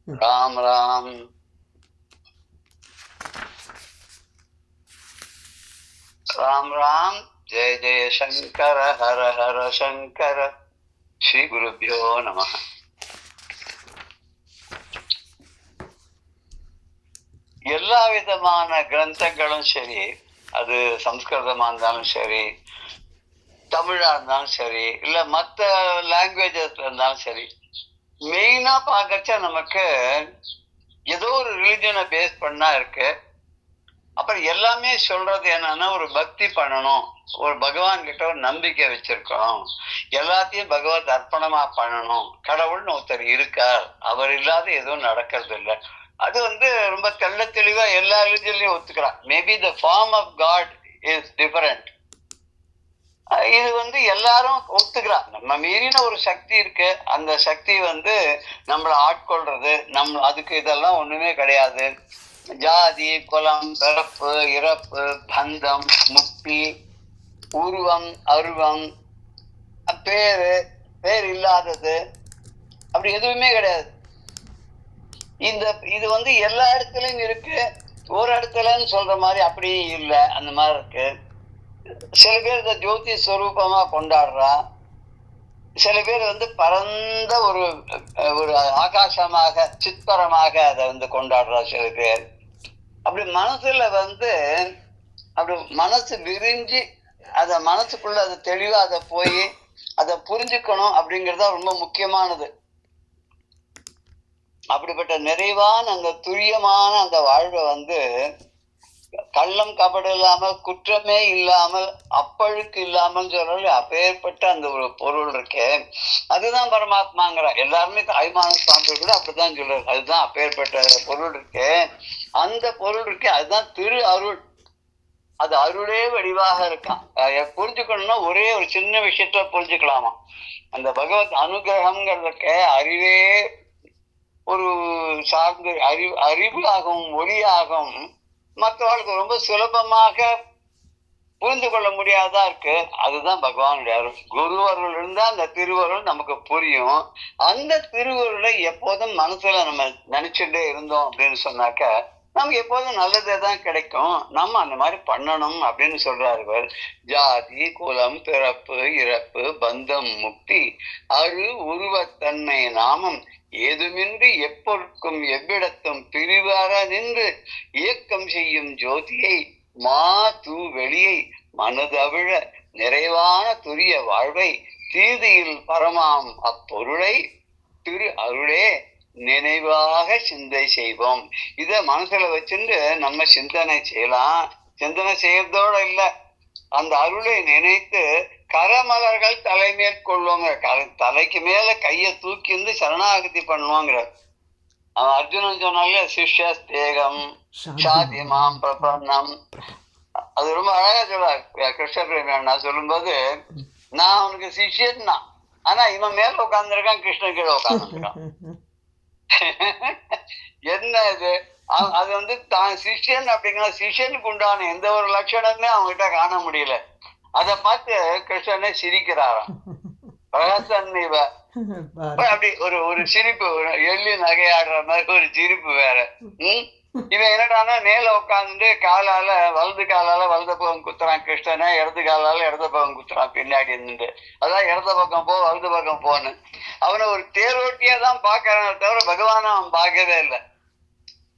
ராம் ராம். ராம் ராம். ஜெய ஜெய சங்கர ஹர ஹர சங்கர. ஸ்ரீ குருபியோ நம. எல்லா விதமான கிரந்தங்களும் சரி, அது சம்ஸ்கிருதமா இருந்தாலும் சரி, தமிழா இருந்தாலும் சரி, இல்ல மற்ற லாங்குவேஜஸ்ல இருந்தாலும் சரி, மெயினா பார்க்கச்ச நமக்கு ஏதோ ஒரு ரிலிஜனை பேஸ் பண்ணா இருக்கு. அப்புறம் எல்லாமே சொல்றது என்னன்னா, ஒரு பக்தி பண்ணணும், ஒரு பகவான் கிட்ட ஒரு நம்பிக்கை வச்சிருக்கணும், எல்லாத்தையும் பகவத் அர்ப்பணமா பண்ணணும், கடவுள்னு ஒருத்தர் இருக்கார், அவர் இல்லாத எதுவும் நடக்கிறது இல்லை. அது ரொம்ப தெள்ள தெளிவா எல்லா ரிலிஜன்லயும் ஒத்துக்கிறான். Maybe the form of God is different. இது எல்லாரும் ஒத்துக்கிறான். நம்ம மீறின ஒரு சக்தி இருக்கு, அந்த சக்தி நம்மளை ஆட்கொள்றது. அதுக்கு இதெல்லாம் ஒண்ணுமே கிடையாது. ஜாதி, குலம், பிறப்பு, இறப்பு, பந்தம், முக்தி, உருவம், அருவம், பேரு, பேர் இல்லாதது, அப்படி எதுவுமே கிடையாது. இது எல்லா இடத்துலயும் இருக்கு. ஒரு இடத்துலன்னு சொல்ற மாதிரி அப்படி இல்லை, அந்த மாதிரி இருக்கு. சில பேர் இந்த ஜோதி ஸ்வரூபமா கொண்டாடுறா, சில பேர் பரந்த ஒரு ஒரு ஆகாசமாக சித்பரமாக அதை கொண்டாடுறா சில பேர். அப்படி மனசுல அப்படி மனசு விரிஞ்சு அத மனசுக்குள்ள அதை தெளிவா அதை போய் அதை புரிஞ்சுக்கணும் அப்படிங்கறத ரொம்ப முக்கியமானது. அப்படிப்பட்ட நிறைவான அந்த துரியமான அந்த வாழ்வை கள்ளம் கபடு இல்லாமல், குற்றமே இல்லாமல், அப்பழுக்கு இல்லாமல் சொல்ற அப்பேற்பட்ட அந்த ஒரு பொருள் இருக்கே, அதுதான் பரமாத்மாங்கிற. எல்லாருமே தாய்மான சுவாமி கூட அப்படித்தான் சொல்றாரு, அதுதான் அப்பேற்பட்ட பொருள் இருக்கே, அந்த பொருள் இருக்கே, அதுதான் திரு அருள். அது அருளே வடிவாக இருக்கான். புரிஞ்சுக்கணும்னா ஒரே ஒரு சின்ன விஷயத்த புரிஞ்சுக்கலாமா. அந்த பகவத் அனுகிரகம்ங்கிறதுக்கு அறிவே ஒரு சார்ந்து அறிவு ஆகும், ஒளியாகும், மற்றவர்களுக்கு ரொம்ப சுலபமாக புரிந்து கொள்ள முடியாதா இருக்கு. அதுதான் பகவானுடைய அருள். குருவருள் இருந்தா அந்த திருவருள் நமக்கு புரியும். அந்த திருவருளை எப்போதும் மனசுல நம்ம நினைச்சுட்டே இருந்தோம் அப்படின்னு சொன்னாக்க நமக்கு எப்போதும் நல்லதே தான் கிடைக்கும். நம்ம அந்த மாதிரி பண்ணணும் அப்படின்னு சொல்றாரு. ஜாதி, குலம், பிறப்பு, இறப்பு, பந்தம், முக்தி, அரு உருவத்தன்மை நாமம் ஏதுமின்றி எப்பொருட்கும் எவ்விடத்தும் பிரிவார நின்று இயக்கம் செய்யும் ஜோதியை மா தூ வெளியை மனதவிழ நிறைவான துரிய வாழ்வை தீதியில் பரமாம் அப்பொருளை திரு அருளே நினைவாக சிந்தை செய்வோம். இத மனசுல வச்சுட்டு நம்ம சிந்தனை செய்யலாம். சிந்தனை செய்யறதோட இல்ல, அந்த அருளை நினைத்து கரமலர்கள் தலைமேற்கொள்ளுவோங்க. தலைக்கு மேல கைய தூக்கி சரணாகதி பண்ணுவோங்கிற. அவன் அர்ஜுனன் சொன்னால சிஷ்ய தேகம் சாதி மாம் பிரபன்னம். அது ரொம்ப அழகா சொல்றாரு கிருஷ்ண பிரேமியா சொல்லும் போது, நான் அவனுக்கு சிஷ்யன் தான், ஆனா இவன் மேல உட்கார்ந்துருக்கான், கிருஷ்ணன் கீழே உட்கார்ந்துருக்கான். என்ன இது? அது தான் சிஷ்யன் அப்படிங்கிற சிஷ்யனுக்கு உண்டான எந்த ஒரு லட்சணமே அவங்க கிட்ட காண முடியல. அத பார்த்து கிருஷ்ணனே சிரிக்கிறாராம். அப்படி ஒரு சிரிப்பு, எள்ளி நகையாடுற மாதிரி ஒரு சிரிப்பு வேற. இவன் என்னடானா மேல உட்காந்துட்டு காலால வலது காலால வலது பக்கம் குத்துறான் கிருஷ்ணனை, இடது காலால இடது பக்கம் குத்துறான் பின்னாடி இருந்துட்டு. அதான் இடது பக்கம் போ வலது பக்கம் போன்னு அவனை ஒரு தேரோட்டியா தான் பாக்குறானே தவிர பகவான அவன் பார்க்கவே இல்லை.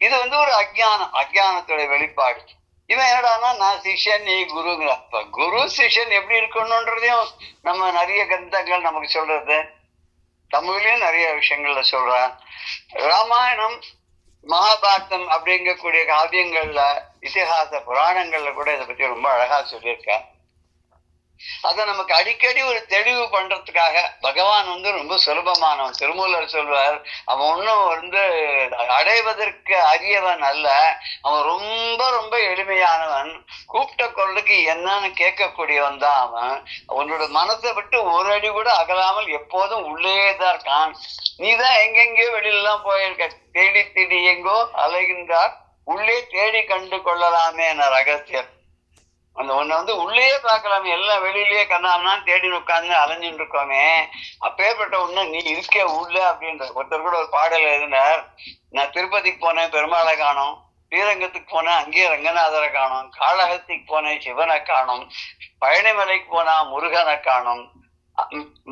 இது ஒரு அஜ்ஞானம், அஜ்ஞானத்துடைய வெளிப்பாடு. இவன் என்னடானா நான் சிஷ்யன், நீ குருங்கிற. குரு சிஷ்யன் எப்படி இருக்கணும்ன்றதையும் நம்ம நிறைய கிரந்தங்கள் நமக்கு சொல்றது. தமிழ்லயும் நிறைய விஷயங்கள்ல சொல்றான். ராமாயணம், மகாபாரதம் அப்படிங்கக்கூடிய காவியங்கள்ல, இதிகாச புராணங்கள்ல கூட இதை பத்தி ரொம்ப அழகா சொல்லியிருக்கேன். அதை நமக்கு அடிக்கடி ஒரு தெளிவு பண்றதுக்காக பகவான் ரொம்ப சுலபமானவன். திருமூலர் சொல்வார், அவன் ஒன்னும் அடைவதற்கு அரியவன் அல்ல, அவன் ரொம்ப ரொம்ப எளிமையானவன். கூப்பிட்ட குரலுக்கு என்னன்னு கேட்கக்கூடியவன் தான் அவன். உன்னோட மனசை விட்டு ஒரு அடி கூட அகலாமல் எப்போதும் உள்ளேதான் இருக்கான். நீதான் எங்கெங்கயோ வெளியிலாம் போயிருக்க, தேடி தேடி எங்கோ அலைகின்றார், உள்ளே தேடி கண்டு கொள்ளலாமே என ரகசியம். அந்த ஒண்ணு வந்து உள்ளேயே பார்க்கலாமே, எல்லாம் வெளியிலேயே கண்ணாமனான்னு தேடி உட்கார்ந்து அலைஞ்சுட்டு இருக்கோமே, அப்பேற்பட்ட ஒண்ணு நீ இருக்கே உள்ள அப்படின்ற. ஒருத்தர் கூட ஒரு பாடல் எழுதினார், நான் திருப்பதிக்கு போனேன் பெருமாளை காணோம், ஸ்ரீரங்கத்துக்கு போனேன் அங்கேயே ரங்கநாதரை காணோம், காளஹஸ்திக்கு போனேன் சிவனை காணோம், பழனிமலைக்கு போனா முருகனை காணோம்,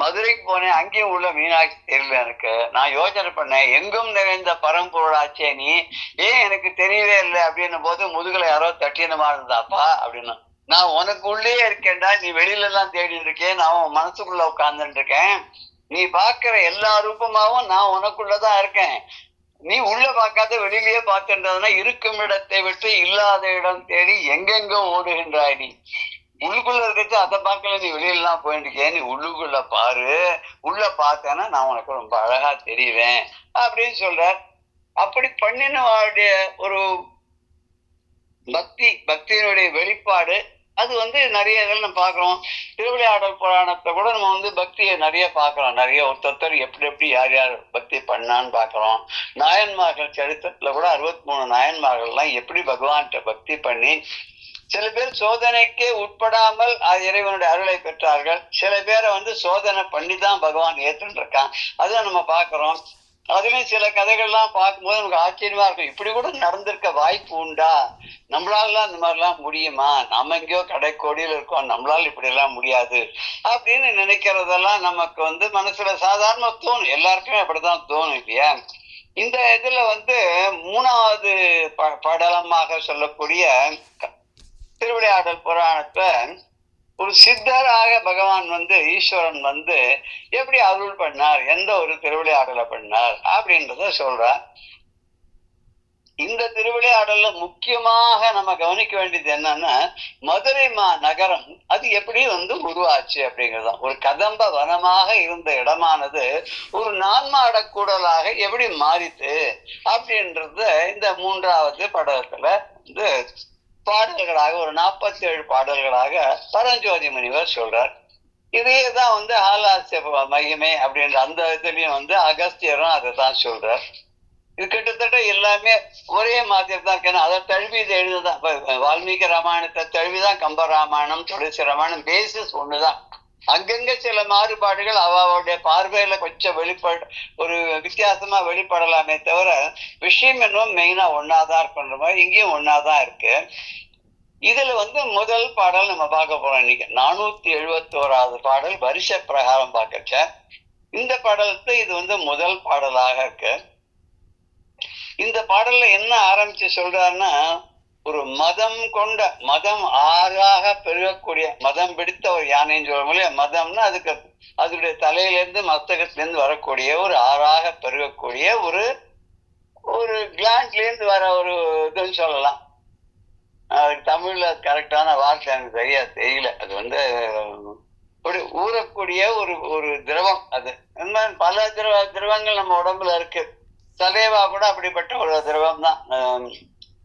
மதுரைக்கு போனேன் அங்கேயும் உள்ள மீனாட்சி தெரியல எனக்கு. நான் யோசனை பண்ணேன், எங்கும் நிறைந்த பரம்பொருளாச்சே நீ ஏன் எனக்கு தெரியவே இல்லை அப்படின்னும் போது முதுகுல யாரோ தட்டினமா இருந்தாப்பா அப்படின்னு. நான் உனக்கு உள்ளே இருக்கேன்டா, நீ வெளியில எல்லாம் தேடிட்டு இருக்கேன், நான் உன் மனசுக்குள்ள உட்கார்ந்துட்டு இருக்கேன், நீ பாக்குற எல்லா ரூபமாவும் நான் உனக்குள்ளதான் இருக்கேன், நீ உள்ள பார்க்காத வெளியிலேயே பார்க்கின்றதுனா இருக்கும் இடத்தை விட்டு இல்லாத இடம் தேடி எங்கெங்க ஓடுகின்றாய் நீ. உள்ளுக்குள்ள இருக்கிறது அதை பார்க்கல, நீ வெளியிலாம் போயிட்டு இருக்கேன், நீ உள்ளுக்குள்ள பாரு, உள்ள பார்த்தேன்னா நான் உனக்கு ரொம்ப அழகா தெரிவேன் அப்படின்னு சொல்ற. அப்படி பண்ணினவாளுடைய ஒரு பக்தியினுடைய வெளிப்பாடு அது வந்து நிறைய இதில் நம்ம பார்க்குறோம். திருவிளையாடல் புராணத்தை கூட நம்ம வந்து பக்தியை நிறைய பார்க்குறோம். நிறைய ஒருத்தர் எப்படி யார் யார் பக்தி பண்ணான்னு பார்க்குறோம். நாயன்மார்கள் சரித்திரத்துல கூட 63 நாயன்மார்கள்லாம் எப்படி பகவான்கிட்ட பக்தி பண்ணி, சில பேர் சோதனைக்கே உட்படாமல் இறைவனுடைய அருளை பெற்றார்கள், சில பேரை வந்து சோதனை பண்ணிதான் பகவான் ஏற்றுன்னு இருக்கான், அதை நம்ம பார்க்குறோம். அதுலயும் சில கதைகள்லாம் பார்க்கும்போது நமக்கு ஆச்சரியமா இருக்கும், இப்படி கூட நடந்திருக்க வாய்ப்பு உண்டா, நம்மளால இந்த மாதிரிலாம் முடியுமா, நம்ம எங்கேயோ கடைக்கோடியில் இருக்கோம், நம்மளால இப்படி எல்லாம் முடியாது அப்படின்னு நினைக்கிறதெல்லாம் நமக்கு வந்து மனசுல சாதாரண தோணும். எல்லாருக்குமே அப்படிதான் தோணும் இல்லையா. இந்த இதுல வந்து 3வது படலமாக சொல்லக்கூடிய திருவிளையாடல் புராணத்துல ஒரு சித்தராக பகவான் வந்து ஈஸ்வரன் வந்து எப்படி அருள் பண்ணார், எந்த ஒரு திருவிளையாடலை பண்ணார் அப்படின்றத சொல்றார். இந்த திருவிளையாடல்ல முக்கியமாக நம்ம கவனிக்க வேண்டியது என்னன்னா, மதுரை நகரம் அது எப்படி வந்து உருவாச்சு அப்படிங்கிறதான். ஒரு கதம்ப வனமாக இருந்த இடமானது ஒரு நான்மாட கூடலாக எப்படி மாறித்து அப்படின்றது இந்த 3வது படத்துல வந்து பாடல்களாக ஒரு 47 பாடல்களாக பரஞ்சோதி முனிவர் சொல்றார். இதையேதான் வந்து ஆலாசிய மையமே அப்படின்ற அந்த இதுலயும் வந்து அகஸ்தியரும் அதை தான் சொல்றார். இது கிட்டத்தட்ட எல்லாமே ஒரே மாதிரி தான் இருக்கு. அதை தழுவி இது எழுதுதான். வால்மீகி ராமாயணத்தை தழுவிதான் கம்பராமாயணம், துளசி ராமாயணம், பேசிஸ் ஒண்ணுதான். அங்கங்க சில மாறுபாடுகள் அவளுடைய பார்வையில கொஞ்சம் ஒரு வித்தியாசமா வெளிப்படலாமே தவிர விஷயம் என்னவோ மெயினா ஒன்னாதான் இருக்குன்ற மாதிரி இங்கேயும் ஒன்னாதான் இருக்கு. இதுல வந்து முதல் பாடல் நம்ம பார்க்க போறோம் இன்னைக்கு. 471வது பாடல் வரிசை பிரகாரம் பார்க்கச்ச இந்த பாடலுக்கு இது வந்து முதல் பாடலாக இருக்கு. இந்த பாடல்ல என்ன ஆரம்பிச்சு சொல்றாருன்னா, ஒரு மதம் ஆறாக பெருகக்கூடிய, மதம் பிடித்த ஒரு யானைன்னு சொல்ல முடியாது. மதம்னா அதுக்கு அதனுடைய தலையிலேருந்து மஸ்தகத்திலேருந்து வரக்கூடிய ஒரு ஆறாக பெருகக்கூடிய ஒரு கிளாண்ட்ல இருந்து வர ஒரு இதுன்னு சொல்லலாம். அதுக்கு தமிழ்ல கரெக்டான வார்த்தை எனக்கு சரியா தெரியல. அது வந்து ஒரு ஊறக்கூடிய ஒரு திரவம். அது பல திரவங்கள் நம்ம உடம்புல இருக்கு. சலேவா கூட அப்படிப்பட்ட ஒரு திரவம் தான்.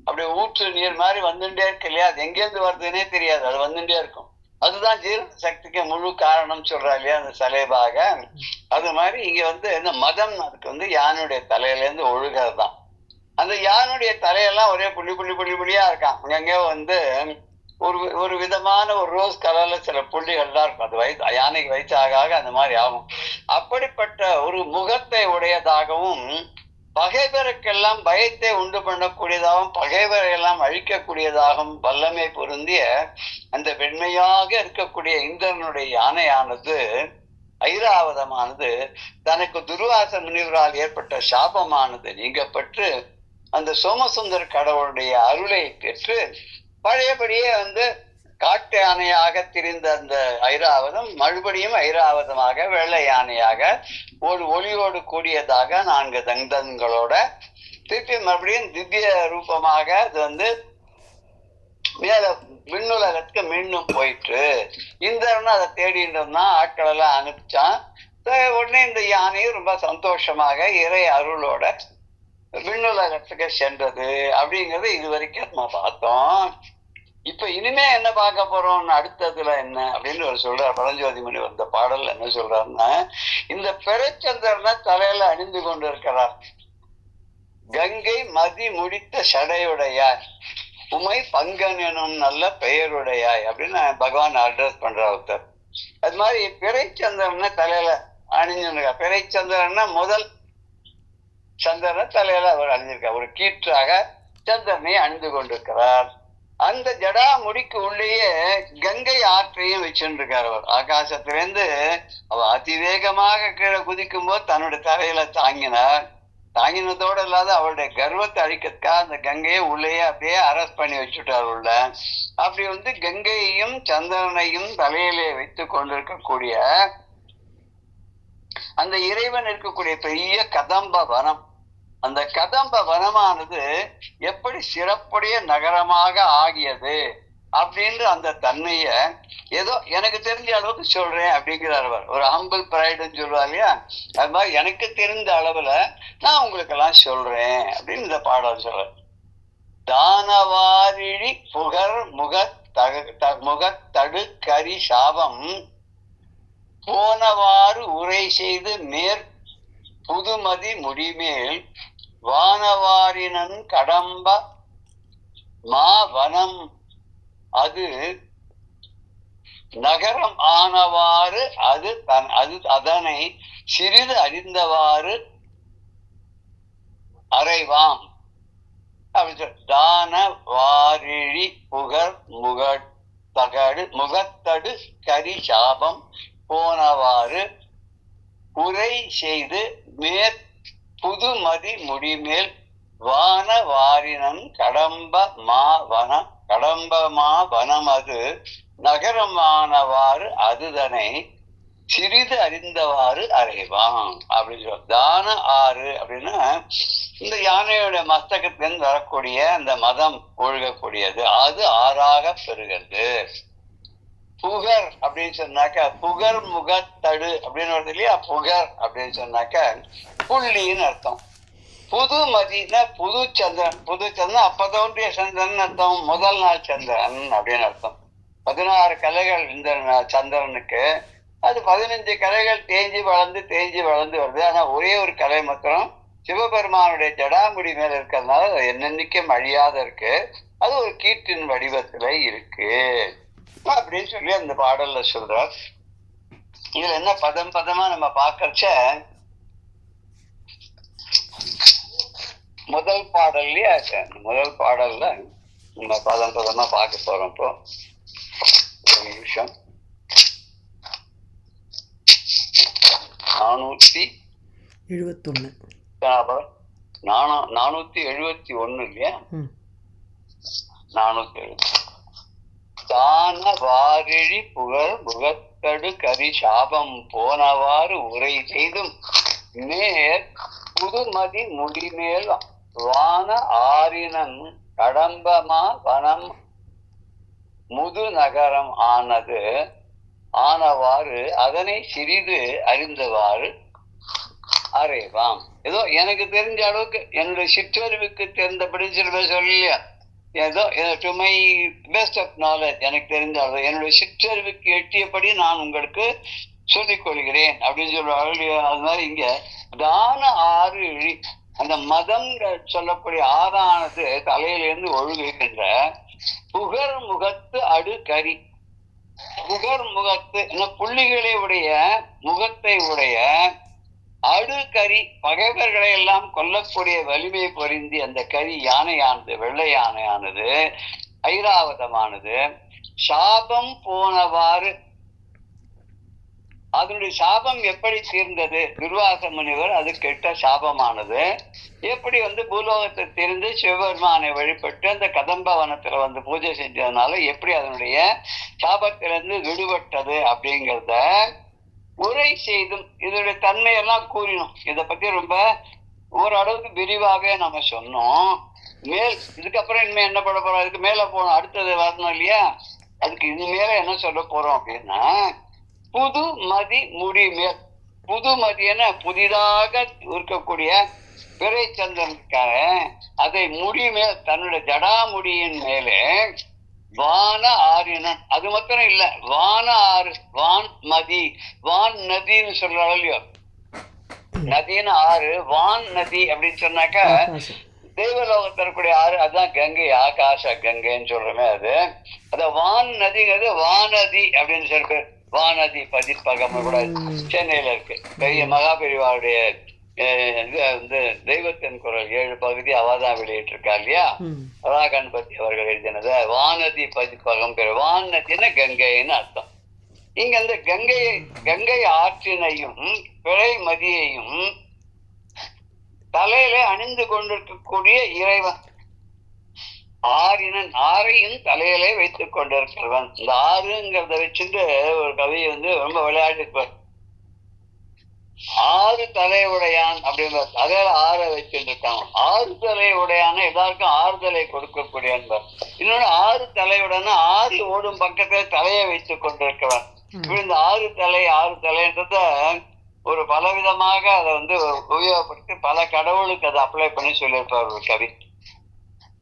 அப்படி ஊற்று நீர் மாதிரி வந்துட்டே இருக்கு இல்லையா, அது எங்கேருந்து வருதுன்னே தெரியாது, அது வந்துட்டே இருக்கும். அதுதான் ஜீரண சக்திக்கு முழு காரணம் சொல்றா இல்லையா அந்த சலேவாக. அது மாதிரி இங்க வந்து இந்த மதம் அதுக்கு வந்து யானையுடைய தலையில இருந்து ஒழுகிறது தான். அந்த யானுடைய தலையெல்லாம் ஒரே புள்ளியா இருக்கான். அங்கங்கே வந்து ஒரு விதமான ஒரு ரோஸ் கலர்ல சில புள்ளிகள்லாம் இருக்கும். அது யானைக்கு வயசாக அந்த மாதிரி ஆகும். அப்படிப்பட்ட ஒரு முகத்தை உடையதாகவும், பகைவருக்கெல்லாம் பயத்தை உண்டு பண்ணக்கூடியதாகவும், பகைவரை எல்லாம் அழிக்கக்கூடியதாகவும் வல்லமை பொருந்திய அந்த வெண்மையாக இருக்கக்கூடிய இந்திரனுடைய யானையானது, ஐராவதமானது, தனக்கு துர்வாச முனிவரால் ஏற்பட்ட சாபமானது நீங்கப்பட்டு அந்த சோமசுந்தர கடவுளுடைய அருளை பெற்று பழையபடியே வந்து காட்டு யானையாக திரிந்த அந்த ஐராவதம் மறுபடியும் ஐராவதமாக வெள்ளை யானையாக ஒரு ஒளியோடு கூடியதாக 4 தந்தங்களோட திருப்பி மறுபடியும் திவ்ய ரூபமாக அது வந்து மேல விண்ணுலகத்துக்கு மீண்டும் போயிட்டு இந்திரன் அதை தேடிட்டு இருந்தான். ஆட்கள் எல்லாம் அனுப்பிச்சான். உடனே இந்த யானையும் ரொம்ப சந்தோஷமாக இறை அருளோட விண்ணுலகத்துக்கு சென்றது அப்படிங்கறது இது வரைக்கும் நம்ம பார்த்தோம். இப்ப இனிமே என்ன பார்க்க போறோம், அடுத்ததுல என்ன அப்படின்னு ஒரு சொல்றார் பரஞ்சோதி முனி. வந்த பாடல்ல என்ன சொல்றாருன்னா, இந்த பெருச்சந்திரனை தலையில அணிந்து கொண்டு இருக்கிறார். கங்கை மதி முடித்த சடையுடையார். உமை பங்கன் எனும் நல்ல பெயருடையாய் அப்படின்னு பகவான் அட்ரஸ் பண்ற ஒருத்தர். அது மாதிரி பிறைச்சந்திரன் தலையில அணிஞ்சிருக்கா. பிறைச்சந்திரன்னா முதல் சந்திரனை தலையில அவர் அணிஞ்சிருக்கார். ஒரு கீற்றாக சந்திரனை அணிந்து கொண்டிருக்கிறார். அந்த ஜடா முடிக்கு உள்ளேயே கங்கை ஆற்றையும் வச்சுருக்கார் அவர். ஆகாசத்திலிருந்து அவர் அதிவேகமாக கீழே குதிக்கும் போது தன்னுடைய தலையில தாங்கினார். தாங்கினதோடு இல்லாத அவருடைய கர்வத்தை அழிக்கிறதுக்காக அந்த கங்கையை உள்ளேயே அப்படியே அரெஸ்ட் பண்ணி வச்சுட்டார் உள்ள. அப்படி வந்து கங்கையையும் சந்திரனையும் தலையிலே வைத்து கொண்டிருக்கக்கூடிய அந்த இறைவன் இருக்கக்கூடிய பெரிய கதம்ப வனம். அந்த கதம்ப வனமானது எப்படி சிறப்புடைய நகரமாக ஆகியது அப்படின்ற அந்த தன்மைய ஏதோ எனக்கு தெரிஞ்ச அளவுக்கு சொல்றேன் அப்படிங்கிறார் அவர். ஒரு ஹம்பிள் பிரைடுன்னு சொல்லுவா இல்லையா, அது மாதிரி எனக்கு தெரிந்த அளவுல நான் உங்களுக்கு எல்லாம் சொல்றேன் அப்படின்னு இந்த பாடல் சொல்ற. தானவாரிழி புகர் முகத்தடு கரி சாபம் போனவாறு உரை செய்து மேற் புதுமதி முடிமேல் வானவாரினன் கடம்ப மா வனம் அது நகரம் ஆனவாறு அது அதனை சிறிது அறிந்தவாறு அறைவாம். தான வாரிழி புகர் முகத்தடு கரி சாபம் போனவாறு உரை செய்து மேற் புதுமதி முடிமேல் வான வாரினன் கடம்ப மா வனம் அது நகரமானவாறு அதுதனை சிறிது அறிந்தவாறு அறைவான் அப்படின்னு சொல்ல. தான ஆறு அப்படின்னா இந்த யானையோட மஸ்தகத்திலிருந்து வரக்கூடிய அந்த மதம் ஒழுகக்கூடியது, அது ஆறாக பெறுகிறது. புகர் அப்படின்னு சொன்னாக்க புகர் முகத்தடு அப்படின்னு வருது இல்லையா. புகர் அப்படின்னு சொன்னாக்க புள்ளின்னு அர்த்தம். புதுமதினா புது சந்திரன் அப்ப தோன்றிய சந்திரன் அர்த்தம். முதல் நாள் சந்திரன் அப்படின்னு அர்த்தம். 16 கலைகள் இந்த சந்திரனுக்கு. அது 15 கலைகள் தேஞ்சி வளர்ந்து வருது. ஆனா ஒரே ஒரு கலை மாத்திரம் சிவபெருமானுடைய ஜடாமுடி மேல இருக்கிறதுனால என்னென்னைக்கும் அழியாத இருக்கு. அது ஒரு கீற்றின் வடிவத்துல இருக்கு அப்படின்னு சொல்லி அந்த பாடல்ல சொல்றார். இதுல என்ன பதம் பதமா நம்ம பார்க்கறச்ச முதல் பாடல்ல நம்ம பதம் பதமா பார்க்க போறோம். இப்போ ஒரு நிமிஷம். 471 இல்லையா. 470. தான வாரிழி புகழ் முகத்தடு கரி சாபம் போனவாறு உரை செய்தும் மேற் புதுமதி முடிமேல் வான ஆரினன் கடம்பமா வனம் முது நகரம் ஆனவாறு அதனை சிறிது அறிந்தவாறு அறைவாம். ஏதோ எனக்கு தெரிஞ்ச அளவுக்கு என்னுடைய சிற்றறிவுக்கு தெரிந்தபடி சில பேர் சொல்லலையா, ஏதோ to my best of knowledge எனக்கு தெரிஞ்ச அளவு என்னுடைய சிற்றறிவுக்கு எட்டியபடி நான் உங்களுக்கு சொல்லிக் கொள்கிறேன் அப்படின்னு சொல்லுவாங்க. அது மாதிரி இங்க தான ஆறு அந்த மதம் சொல்லக்கூடிய ஆறானது தலையிலிருந்து ஒழுகுகின்ற புகர் முகத்து அடு கரி. புகர் முகத்து புள்ளிகளை உடைய முகத்தை உடைய அடு கரி பகைவர்களை எல்லாம் கொல்லக்கூடிய வலிமை பொருந்தி அந்த கரி யானையானது, வெள்ளை யானையானது ஐராவதமானது சாபம் போனவாறு. அதனுடைய சாபம் எப்படி தீர்ந்தது? துர்வாச முனிவர் அது கெட்ட சாபமானது எப்படி பூலோகத்தை தெரிந்து சிவபெருமானை வழிபட்டு அந்த கதம்ப வனத்துல பூஜை செஞ்சதுனால எப்படி அதனுடைய சாபத்திலிருந்து விடுபட்டது அப்படிங்கிறத உரை செய்தும் இதனுடைய தன்மையெல்லாம் கூறினோம். இதை பத்தி ரொம்ப ஓரளவுக்கு விரிவாக நம்ம சொன்னோம். இதுக்கப்புறம் இனிமே என்ன பண்ண போறோம், அதுக்கு மேல போனோம், அடுத்தது வரணும் இல்லையா. அதுக்கு இது மேல என்ன சொல்ல போறோம் அப்படின்னா புதுமதி முடிமேல். புதுமதியான புதிதாக இருக்கக்கூடிய பிறை சந்திரனுக்காக அதை முடிமேல் தன்னுடைய ஜடாமுடியின் மேலே வான ஆறினன். அது மாத்திரம் இல்ல, வான ஆறு வான் நதின்னு சொல்றாங்க இல்லையோ. நதின்னு ஆறு வான் நதி அப்படின்னு சொன்னாக்கா தெய்வலோகம் தரக்கூடிய ஆறு அதுதான் கங்கை, ஆகாச கங்கைன்னு சொல்றோமே அது. அத வான் நதிங்கிறது வானதி அப்படின்னு சொல்ற, வானதி பதிப்பகம் கூட சென்னையில இருக்கு. பெரிய மகாபெரிவாருடைய இது வந்து தெய்வத்தின் குரல் 7 பகுதி அவதான் வெளியிட்டு இருக்கா இல்லையா, கணபதி அவர்கள் எழுதினத வானதி பதிப்பகம் பேரு. வானதினா கங்கைன்னு அர்த்தம். இங்க அந்த கங்கை ஆற்றினையும் பிழை மதியையும் தலையில அணிந்து கொண்டிருக்கக்கூடிய இறைவன், ஆறையும் தலையிலே வைத்துக் கொண்டிருக்கிறவன். இந்த ஆறுங்கிறத வச்சுட்டு ஒரு கவி வந்து ரொம்ப விளையாட்டு, 6 தலையுடையான் அப்படின்ற தலையில 6 வச்சுட்டு இருக்காங்க. 6 தலையுடையான எல்லாருக்கும் ஆறுதலை கொடுக்கக்கூடிய என்பார். இன்னொன்னு 6 தலையுடன 6 ஓடும் பக்கத்துல தலையை வைத்துக் கொண்டிருக்கிறவன். இந்த 6 தலைன்றத ஒரு பலவிதமாக அதை வந்து உபயோகப்படுத்தி பல கடவுளுக்கு அதை அப்ளை பண்ணி சொல்லியிருப்பார் ஒரு கவி.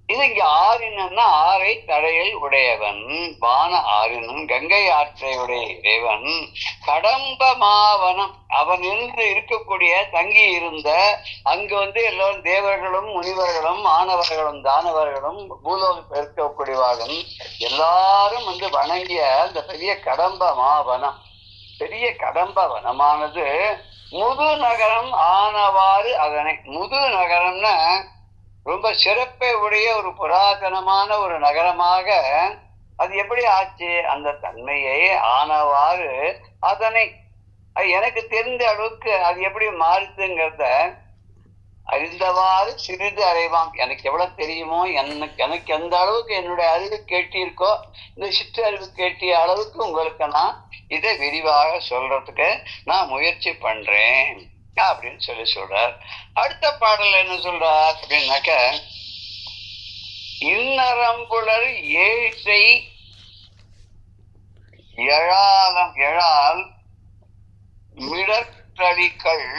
இது இங்க ஆறினன்னா 6 தலையில் உடையவன், வான ஆறினும் கங்கை ஆற்றை உடைய இறைவன், கடம்ப மாவனம் அவன் இருந்து இருக்கக்கூடிய தங்கி இருந்த அங்கு வந்து எல்லோரும் தேவர்களும் முனிவர்களும் மாணவர்களும் தானவர்களும் பூலோகத்தில் இருக்கக்கூடியவாகும் எல்லாரும் வந்து வணங்கிய அந்த பெரிய கடம்ப மாவனம், பெரிய கடம்ப வனமானது முது நகரம் ஆனவாறு அதனை, முது நகரம்னா ரொம்ப சிறப்பை உடைய ஒரு புராதனமான ஒரு நகரமாக அது எப்படி ஆச்சு, அந்த தன்மையை ஆனவாறு அதனை எனக்கு தெரிந்த அளவுக்கு அது எப்படி மாறுதுங்கிறத அறிந்தவாறு சிறிது அறைவாம். எனக்கு எவ்வளவு தெரியுமோ, எனக்கு எந்த அளவுக்கு என்னுடைய அறிவு கேட்டிருக்கோ, இந்த சிற்றறிவு கேட்டிய அளவுக்கு உங்களுக்கு நான் இதை விரிவாக சொல்றதுக்கு நான் முயற்சி பண்றேன் அப்படின்னு சொல்றார். அடுத்த பாடல் என்ன சொல்றார் அப்படின்னாக்க, இன்னரம்புலர் ஏழை எழால் மிடற்றடிகள்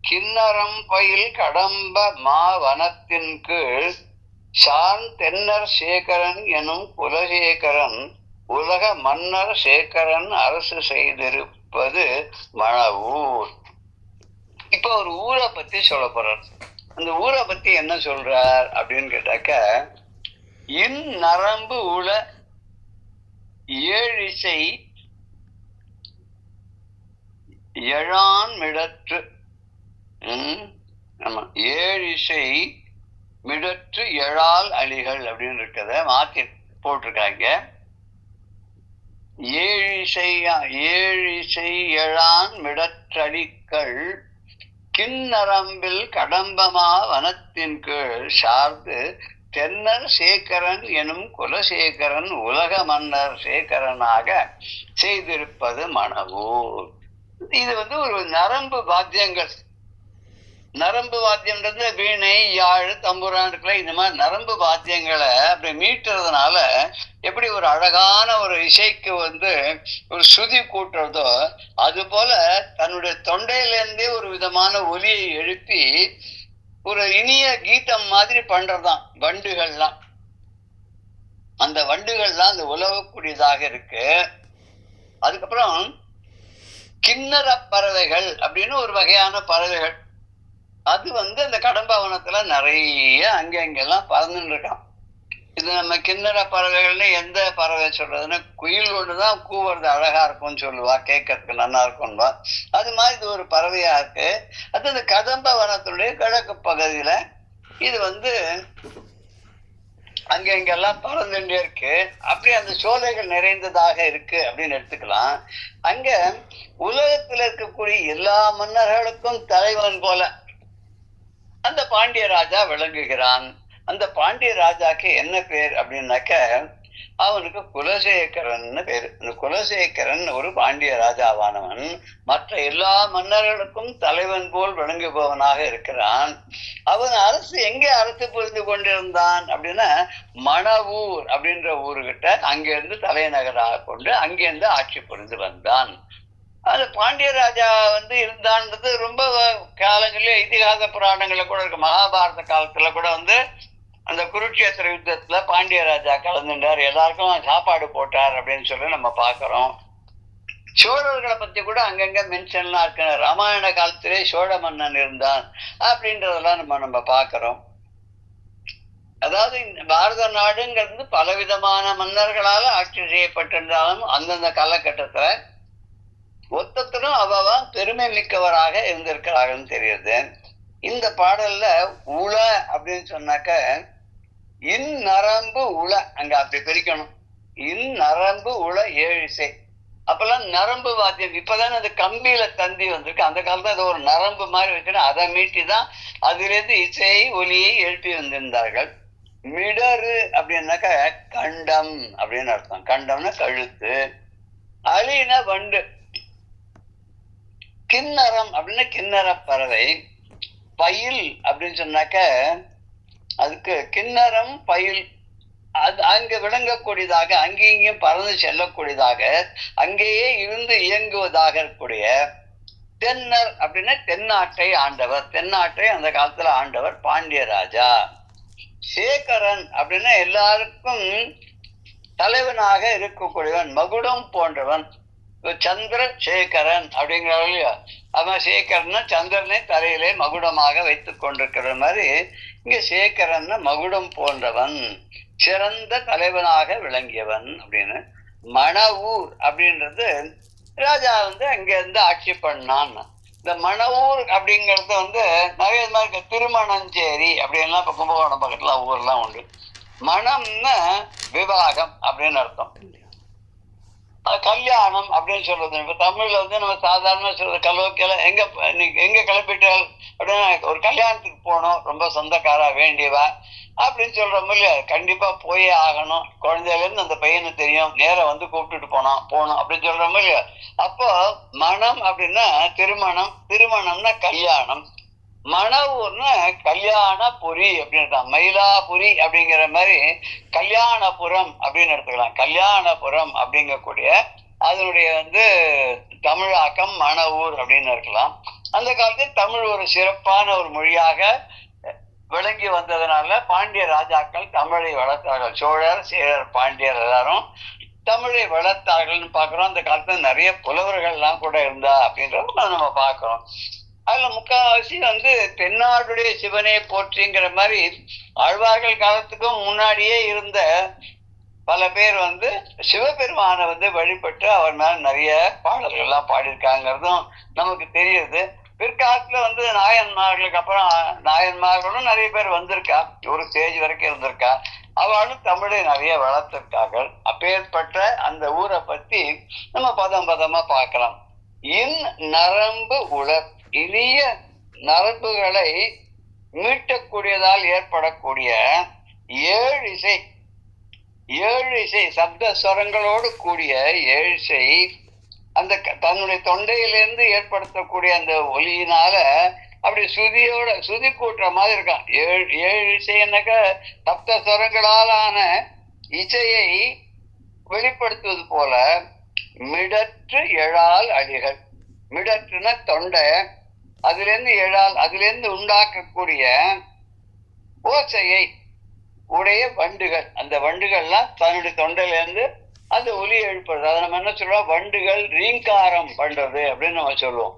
கிண்ணரம் பயில் கடம்ப மாவனத்தின் கீழ் சான் தென்னர் சேகரன் எனும் குலசேகரன் உலக மன்னர் சேகரன் அரசு செய்திருப்பது மணவூர். இப்ப ஒரு ஊரை பத்தி சொல்ல போறார். அந்த ஊரை பத்தி என்ன சொல்றார் அப்படின்னு கேட்டாக்க, இந்நரம்பு உல ஏழிசை எழான் மிடற்று, ஆமா, ஏழிசை மிடற்று எழால் அலிகள் அப்படின்னு இருக்கத மாத்தி போட்டிருக்காங்க. ஏழிசை எழான் மிடற்றடிகள் கிண்ணரம்பில் கடம்பமா வனத்தின் கீழ் சார்ந்து தென்னர் சேகரன் எனும் குலசேகரன் உலக மன்னர் சேகரனாக செய்திருப்பது மணவூர். இது வந்து ஒரு நரம்பு வாத்தியங்கள், நரம்பு வாத்தியம்ன்றது வீணை, யாழ், தம்புரான் இருக்குல்ல, இந்த மாதிரி நரம்பு வாத்தியங்களை அப்படி மீட்டுறதுனால எப்படி ஒரு அழகான ஒரு இசைக்கு வந்து ஒரு சுதி கூட்டுறதோ, அது போல தன்னுடைய தொண்டையிலேருந்தே ஒரு விதமான ஒலியை எழுப்பி ஒரு இனிய கீதம் மாதிரி பண்றதுதான் வண்டுகள்லாம். அந்த வண்டுகள்லாம் அந்த உலகக்கூடியதாக இருக்கு. அதுக்கப்புறம் கிண்ணற பறவைகள் அப்படின்னு ஒரு வகையான பறவைகள், அது வந்து அந்த கடம்பவனத்துல நிறைய அங்கெல்லாம் பறந்துட்டு இருக்கான். இது நம்ம கிண்ணற பறவைகள்னு எந்த பறவை சொல்றதுன்னா, குயில் ஒண்ணுதான் கூவுறது அழகா இருக்கும்னு சொல்லுவா, கேட்கறதுக்கு நல்லா இருக்கும்பா. அது மாதிரி இது ஒரு பறவையா இருக்கு. அது இந்த கடம்பவனத்துடைய கிழக்கு பகுதியில இது வந்து அங்கெல்லாம் பறந்துட்டே இருக்கு. அப்படி அந்த சோலைகள் நிறைந்ததாக இருக்கு அப்படின்னு எடுத்துக்கலாம். அங்க உலகத்துல இருக்கக்கூடிய எல்லா மன்னர்களுக்கும் தலைவன் போல அந்த பாண்டிய ராஜா விளங்குகிறான். அந்த பாண்டிய ராஜாக்கு என்ன பேர் அப்படின்னாக்க, அவனுக்கு குலசேகரன் பேரு. இந்த குலசேகரன் ஒரு பாண்டிய ராஜாவானவன் மற்ற எல்லா மன்னர்களுக்கும் தலைவன் போல் விளங்குபவனாக இருக்கிறான். அவன் அரசு எங்கே அரசு புரிந்து கொண்டிருந்தான் அப்படின்னா, மணவூர் அப்படின்ற ஊருகிட்ட அங்கிருந்து தலைநகராக கொண்டு அங்கிருந்து ஆட்சி புரிந்து வந்தான். அது பாண்டிய ராஜா வந்து இருந்தான்றது ரொம்ப காலங்களிலே இதிகாச புராணங்கள்ல கூட இருக்கு. மகாபாரத காலத்துல கூட வந்து அந்த குருட்சேத்திர யுத்தத்துல பாண்டிய ராஜா கலந்துட்டார், எல்லாருக்கும் சாப்பாடு போட்டார் அப்படின்னு சொல்லி நம்ம பாக்குறோம். சோழர்களை பத்தி கூட அங்கங்க மென்ஷன்லாம் இருக்கு. ராமாயண காலத்திலே சோழ மன்னன் இருந்தான் அப்படின்றதெல்லாம் நம்ம பாக்குறோம். அதாவது பாரத நாடுங்கிறது பலவிதமான மன்னர்களால ஆட்சி செய்யப்பட்டிருந்தாலும் அந்தந்த காலகட்டத்துல ஒத்தத்தரும் அவன் பெருமை மிக்கவராக இருந்திருக்கிறார்கள் தெரியுது. இந்த பாடல்ல உள அப்படின்னு சொன்னாக்க இந்நரம்பு உள, அங்க அப்படி பிரிக்கணும். இந்நரம்பு உள ஏழிசை. அப்பெல்லாம் நரம்பு வாத்தியம், இப்பதானே அது கம்பியில தந்தி வந்திருக்கு. அந்த காலத்துல அது ஒரு நரம்பு மாதிரி வச்சுன்னா அதை மீட்டிதான் அதிலிருந்து இசையை ஒலியை எழுப்பி வந்திருந்தார்கள். மிடரு அப்படின்னாக்க கண்டம் அப்படின்னு அர்த்தம். கண்டம்னா கழுத்து. அலினா வண்டு. கிண்ணறம் அப்படின்னா கிண்ணற பறவை. பயில் அப்படின்னு சொன்னாக்க அதுக்கு கிண்ணறம் பயில், அது அங்க விளங்கக்கூடியதாக, அங்கேயும் பறந்து செல்லக்கூடியதாக, அங்கேயே இருந்து இயங்குவதாக இருக்கக்கூடிய. தென்னர் அப்படின்னா தென்னாட்டை ஆண்டவர். தென்னாட்டை அந்த காலத்துல ஆண்டவர் பாண்டிய ராஜா. சேகரன் அப்படின்னா எல்லாருக்கும் தலைவனாக இருக்கக்கூடியவன், மகுடம் போன்றவன். சந்திரசேகரன் அப்படிங்கிறவங்க அவன் சேகரன்னா சந்திரனை தலையிலே மகுடமாக வைத்துக் கொண்டிருக்கிற மாதிரி இங்க சேகரன் மகுடம் போன்றவன், சிறந்த தலைவனாக விளங்கியவன் அப்படின்னு. மணவூர் அப்படின்றது ராஜா அங்க இருந்து ஆட்சி பண்ணான். இந்த மணவூர் அப்படிங்கிறது நிறைய மாதிரி திருமணஞ்சேரி அப்படின்லாம் இப்ப கும்பகோணம் பக்கத்துல ஊர்லாம் உண்டு. மணம்னா விவாகம் அப்படின்னு அர்த்தம். கல்யாணம் அப்படின்னு சொல்றது இப்ப தமிழ்ல நம்ம சாதாரண சொல்றது கலோக்கியல எங்க கிளப்பிட்டால் அப்படின்னா ஒரு கல்யாணத்துக்கு போனோம், ரொம்ப சொந்தக்காரா வேண்டியவா அப்படின்னு சொல்றோம் இல்லையா. கண்டிப்பா போயே ஆகணும், குழந்தையில இருந்து அந்த பையனுக்கு தெரியும், நேரம் கூப்பிட்டுட்டு போகணும் அப்படின்னு சொல்றோம் இல்லையா. அப்போ மனம் அப்படின்னா திருமணம், திருமணம்னா கல்யாணம். மணவூர்னா கல்யாணபுரி அப்படின்னு, மயிலாபுரி அப்படிங்கிற மாதிரி கல்யாணபுரம் அப்படின்னு எடுத்துக்கலாம். கல்யாணபுரம் அப்படிங்கக்கூடிய அதனுடைய தமிழாக்கம் மணவூர் அப்படின்னு இருக்கலாம். அந்த காலத்தில் தமிழ் ஒரு சிறப்பான ஒரு மொழியாக விளங்கி வந்ததுனால பாண்டிய ராஜாக்கள் தமிழை வளர்த்தார்கள். சோழர், சேரர், பாண்டியர் எல்லாரும் தமிழை வளர்த்தார்கள்னு பாக்குறோம். அந்த காலத்துல நிறைய புலவர்கள்லாம் கூட இருந்தா அப்படின்றத நம்ம பாக்குறோம். அதுல முக்கால்வாசி தென்னாடுடைய சிவனை போற்றிங்கிற மாதிரி ஆழ்வார்கள் காலத்துக்கும் முன்னாடியே இருந்த பல பேர் சிவபெருமான வழிபட்டு அவர் மேல நிறைய பாடல்கள் எல்லாம் பாடியிருக்காங்கிறதும் நமக்கு தெரியுது. பிற்காலத்துல நாயன்மார்களுக்கு அப்புறம் நாயன்மார்களும் நிறைய பேர் வந்திருக்கா, ஒரு ஸ்டேஜ் வரைக்கும் இருந்திருக்கா. அவளும் தமிழை நிறைய வளர்த்திருக்கார்கள். அப்பேற்பட்ட அந்த ஊரை பத்தி நம்ம பதம் பதமா பார்க்கலாம். இன் நரம்பு உலர், இனிய நரம்புகளை மீட்டக்கூடியதால் ஏற்படக்கூடிய ஏழு இசை சப்த ஸ்வரங்களோடு கூடிய ஏழிசை அந்த தன்னுடைய தொண்டையிலிருந்து ஏற்படுத்தக்கூடிய அந்த ஒலியினால அப்படி சுதி கூட்டுற மாதிரி இருக்கான். ஏழு இசைன்னாக்க சப்த ஸ்வரங்களாலான இசையை வெளிப்படுத்துவது போல மிடற்று எழால் அடிகள். மிடற்றுன தொண்டை, அதிலிருந்து உண்டாக்கக்கூடிய ஓசையை உடைய வண்டுகள். அந்த வண்டுகள்லாம் தன்னுடைய தொண்டையிலேருந்து அந்த ஒலி எழுப்புறது. அதை நம்ம என்ன சொல்றோம், வண்டுகள் ரீங்காரம் பண்றது அப்படின்னு நம்ம சொல்லுவோம்.